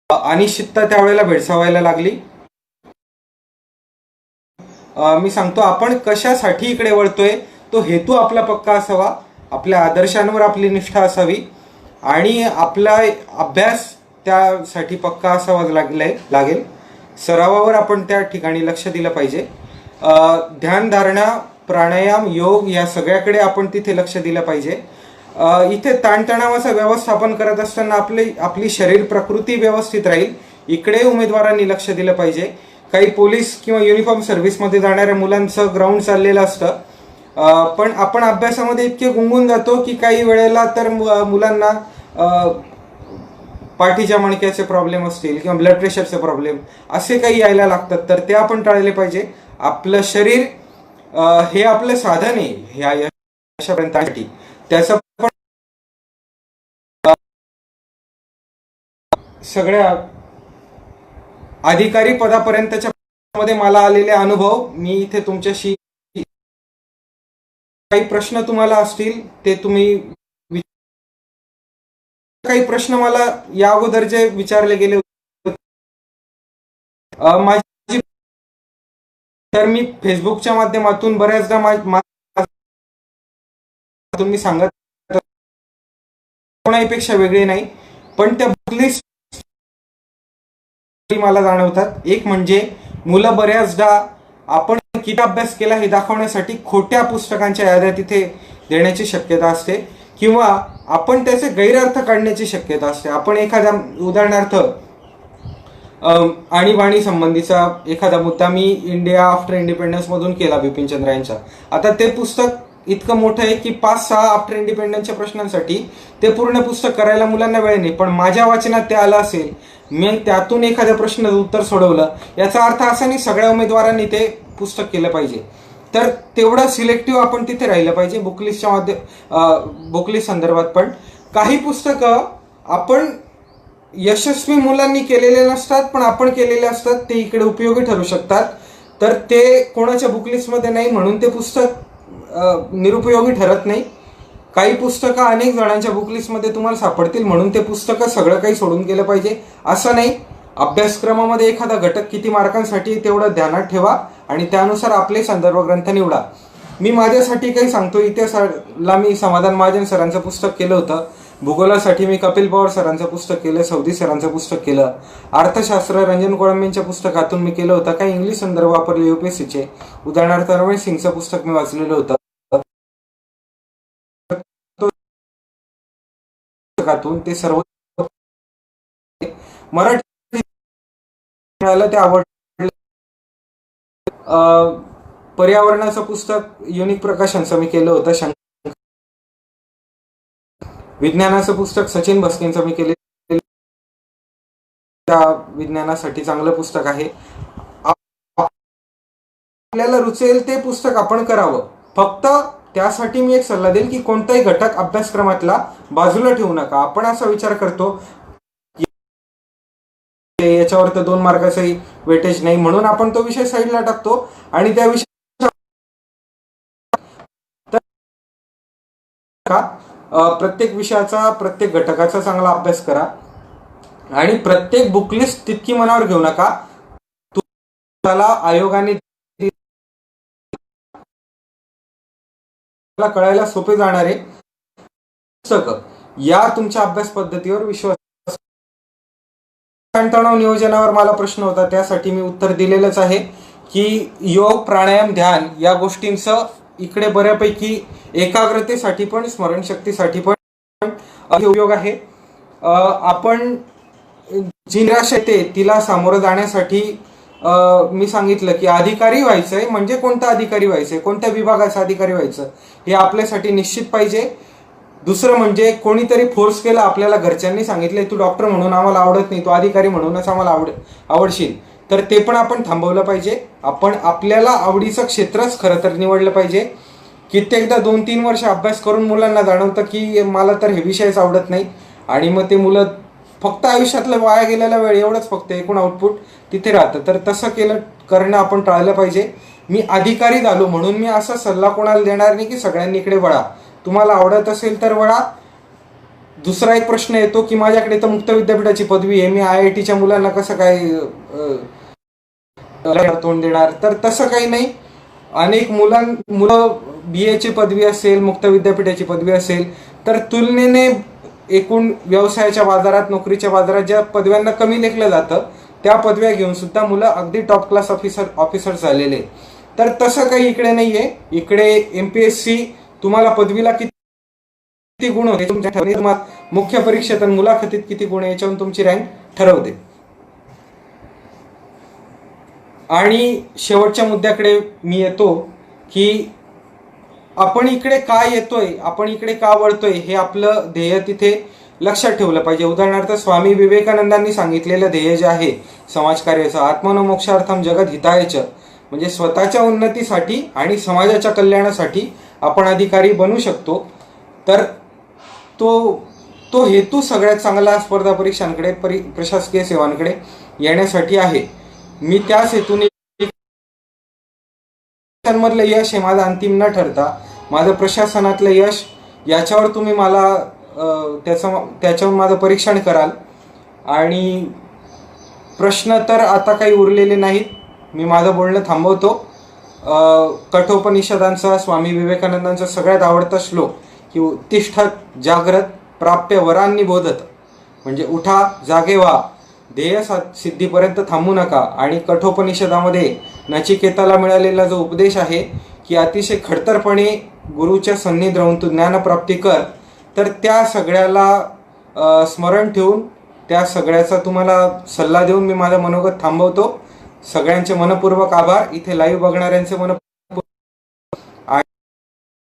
अनिश्चितता त्यावेळेला भेडसावायला लागली. मी सांगतो, आपण कशासाठी इकडे वळतोय तो हेतू आपला पक्का असावा, आपल्या आदर्शांवर आपली निष्ठा असावी आणि आपला अभ्यास त्यासाठी पक्का असावा लागेल. सरावावर आपण त्या ठिकाणी लक्ष दिलं पाहिजे. ध्यानधारणा, प्राणायाम, योग या सगळ्याकडे आपण तिथे लक्ष दिलं पाहिजे. इथे ताणतणावाचं व्यवस्थापन करत असताना आपली शरीर प्रकृती व्यवस्थित राहील, इकडे उमेदवारांनी लक्ष दिलं पाहिजे. काही पोलीस किंवा युनिफॉर्म सर्व्हिसमध्ये जाणाऱ्या मुलांचं ग्राउंड चाललेलं असतं, पण आपण अभ्यासामध्ये इतके गुंगून जातो की काही वेळेला तर मुलांना पाठीच्या मणक्याचे प्रॉब्लेम असतील किंवा ब्लड प्रेशरचे प्रॉब्लेम असे काही यायला लागतात, तर ते आपण टाळले पाहिजे. आपलं शरीर हे आपलं साधन आहे ह्या यशापर्यंतसाठी, त्याचं पण सगळ्या अधिकारी पदापर्यंतच्या मध्ये मला आलेले अनुभव मी इथे तुमच्याशी, काही प्रश्न तुम्हाला असतील ते तुम्ही, काही प्रश्न मला या अगोदर जे विचारले गेले माझी, तर मी फेसबुकच्या माध्यमातून बऱ्याचदा तुम्ही सांगत कोणाहीपेक्षा वेगळे नाही, पण त्या बुकलिस्ट मला जाणवतात. एक म्हणजे मुलं बऱ्याचदा आपण किती अभ्यास केला हे दाखवण्यासाठी खोट्या पुस्तकांच्या याद्या तिथे देण्याची शक्यता असते, किंवा आपण त्याचे गैरअर्थ काढण्याची शक्यता असते. आपण एखाद्या उदाहरणार्थ आणीबाणी संबंधीचा एखादा मुद्दा मी इंडिया आफ्टर इंडिपेंडन्स मधून केला बिपिन चंद्र यांचा. आता ते पुस्तक इतकं मोठं आहे की 5-6 आफ्टर इंडिपेंडन्सच्या प्रश्नांसाठी ते पूर्ण पुस्तक करायला मुलांना वेळ नाही, पण माझ्या वाचनात ते आलं असेल, मी त्यातून एखाद्या प्रश्नाचं उत्तर सोडवलं, याचा अर्थ असा नाही सगळ्या उमेदवारांनी ते पुस्तक केलं पाहिजे. तर तेवढं सिलेक्टिव्ह आपण तिथे राहिलं पाहिजे बुकलिस्ट संदर्भात. पण काही पुस्तकं आपण यशस्वी मुलांनी केलेले नसतात, पण आपण केलेले असतात, ते इकडे उपयोगी ठरू शकतात. तर ते कोणाच्या बुकलिस्टमध्ये नाही म्हणून ते पुस्तक निरुपयोगी ठरत नाही. काही पुस्तकं अनेक जणांच्या बुकलिस्टमध्ये तुम्हाला सापडतील म्हणून ते पुस्तकं सगळं काही सोडून गेलं पाहिजे असं नाही. अभ्यासक्रमामध्ये एखादा घटक किती मार्कांसाठी तेवढं ध्यानात ठेवा आणि त्यानुसार आपले संदर्भ ग्रंथ निवडा. मी माझ्यासाठी काही सांगतो, इतिहासाला मी समाधान महाजन सरांचं पुस्तक केलं होतं, भूगोलासाठी मी कपिल पवार सरांचं पुस्तक केलं, सौदी सरांचं पुस्तक केलं, अर्थशास्त्र रंजन कोळंबेंच्या पुस्तकातून मी केलं होतं. काही इंग्लिश संदर्भ वापरले UPSCचे, उदाहरणार्थ रमेश सिंगचं पुस्तक मी वाचलेलं होतं. ते सर्व मराठी ते आवडलं. पर्यावरणाचं पुस्तक युनिक प्रकाशनचं मी केलं होतं. विज्ञानाचं पुस्तक सचिन भस्केंचं मी केले, त्या विज्ञानासाठी चांगलं पुस्तक आहे. आपल्याला रुचेल ते पुस्तक आपण करावं. फक्त त्यासाठी मी एक सल्ला देईल की कोणताही घटक अभ्यासक्रमातला बाजूला ठेवू नका. आपण असा विचार करतो याच्यावर तर 2 मार्काचंही वेटेज नाही म्हणून आपण तो विषय साईडला टाकतो आणि त्या विषय प्रत्येक विषयाचा, प्रत्येक घटकाचा चांगला अभ्यास करा आणि प्रत्येक बुकलिस्ट तितकी मनावर घेऊ नका. तुम्हाला आयोगाने कळायला सोपे जाणारे पुस्तकं या तुमच्या अभ्यास पद्धतीवर विश्वास. ताणतणाव नियोजनावर मला प्रश्न होता, त्यासाठी मी उत्तर दिलेलंच आहे की योग, प्राणायाम, ध्यान या गोष्टींचं इकडे बऱ्यापैकी एकाग्रतेसाठी पण स्मरणशक्तीसाठी पण उपयोग आहे. आपण जी निराशा येते तिला सामोरं जाण्यासाठी मी सांगितलं की अधिकारी व्हायचंय म्हणजे कोणता अधिकारी व्हायचंय, कोणत्या विभागाचा अधिकारी व्हायचं हे आपल्यासाठी निश्चित पाहिजे. दुसरं म्हणजे कोणीतरी फोर्स केला, आपल्याला घरच्यांनी सांगितले तू डॉक्टर म्हणून आम्हाला आवडत नाही, तू अधिकारी म्हणूनच आम्हाला आवडशील, तर ते पण आपण थांबवलं पाहिजे. आपण आपल्याला आवडीचं क्षेत्रच खरं तर निवडलं पाहिजे. कित्येकदा 2-3 वर्ष अभ्यास करून मुलांना जाणवतं की मला तर हे विषयच आवडत नाही आणि मग ते मुलं फक्त आयुष्यातलं वाया गेलेला वेळ एवढंच फक्त एकूण आउटपुट तिथे राहतं. तर तसं करणं आपण टाळलं पाहिजे. मी अधिकारी झालो म्हणून मी असा सल्ला कोणाला देणार नाही की सगळ्यांनी इकडे वळा. तुम्हाला आवडत असेल तर वळा. दुसरा एक प्रश्न येतो की माझ्याकडे तर मुक्त विद्यापीठाची पदवी आहे, मी IITच्या मुलांना कसं काय तोंड देणार? तर तसं काही नाही. अनेक मुलं BAची पदवी असेल, मुक्त विद्यापीठाची पदवी असेल, तर तुलनेने एकूण व्यवसायाच्या बाजारात, नोकरीच्या बाजारात ज्या पदव्यांना कमी लेखलं जातं त्या पदव्या घेऊन सुद्धा मुलं अगदी टॉप क्लास ऑफिसर झालेले. तर तसं काही इकडे नाहीये. इकडे MPSC तुम्हाला पदवीला किती गुण होते तुमच्या ठरवते, मुख्य परीक्षेत आणि मुलाखतीत किती गुण याच्यावरून तुमची रँक ठरवते. आणि शेवटच्या मुद्द्याकडे मी येतो की आपण इकडे का येतोय, आपण इकडे का वळतोय, हे आपलं ध्येय तिथे लक्षात ठेवलं पाहिजे. उदाहरणार्थ स्वामी विवेकानंदांनी सांगितलेलं ध्येय जे आहे समाजकार्याचं, आत्मनो मोक्षार्थम जगत हितायच, म्हणजे स्वतःच्या उन्नतीसाठी आणि समाजाच्या कल्याणासाठी आपण अधिकारी बनू शकतो. तर तो हेतू सगळ्यात चांगला स्पर्धा परीक्षांकडे, प्रशासकीय सेवांकडे येण्यासाठी आहे. मी त्याच हेतूने मधलं यश हे माझं अंतिम न ठरता माझं प्रशासनातलं यश, याच्यावर तुम्ही मला त्याच्यावर माझं परीक्षण कराल. आणि प्रश्न तर आता काही उरलेले नाहीत. मी माझं बोलणं थांबवतो. कठोपनिषदांचा, स्वामी विवेकानंदांचा सगळ्यात आवडता श्लोक की उत्तिष्ठत जाग्रत प्राप्य वरांनी बोधत, म्हणजे उठा, जागे व्हा, ध्येय सिद्धीपर्यंत थांबू नका. आणि कठोपनिषदामध्ये नचिकेताला मिळालेला जो उपदेश आहे की अतिशय खडतरपणे गुरुच्या सन्निध राहून तू ज्ञानप्राप्ती कर, तर त्या सगळ्याला स्मरण ठेवून त्या सगळ्याचा तुम्हाला सल्ला देऊन मी माझं मनोगत थांबवतो. सगळ्यांचे मनपूर्वक आभार. इथे लाईव्ह बघणाऱ्यांचे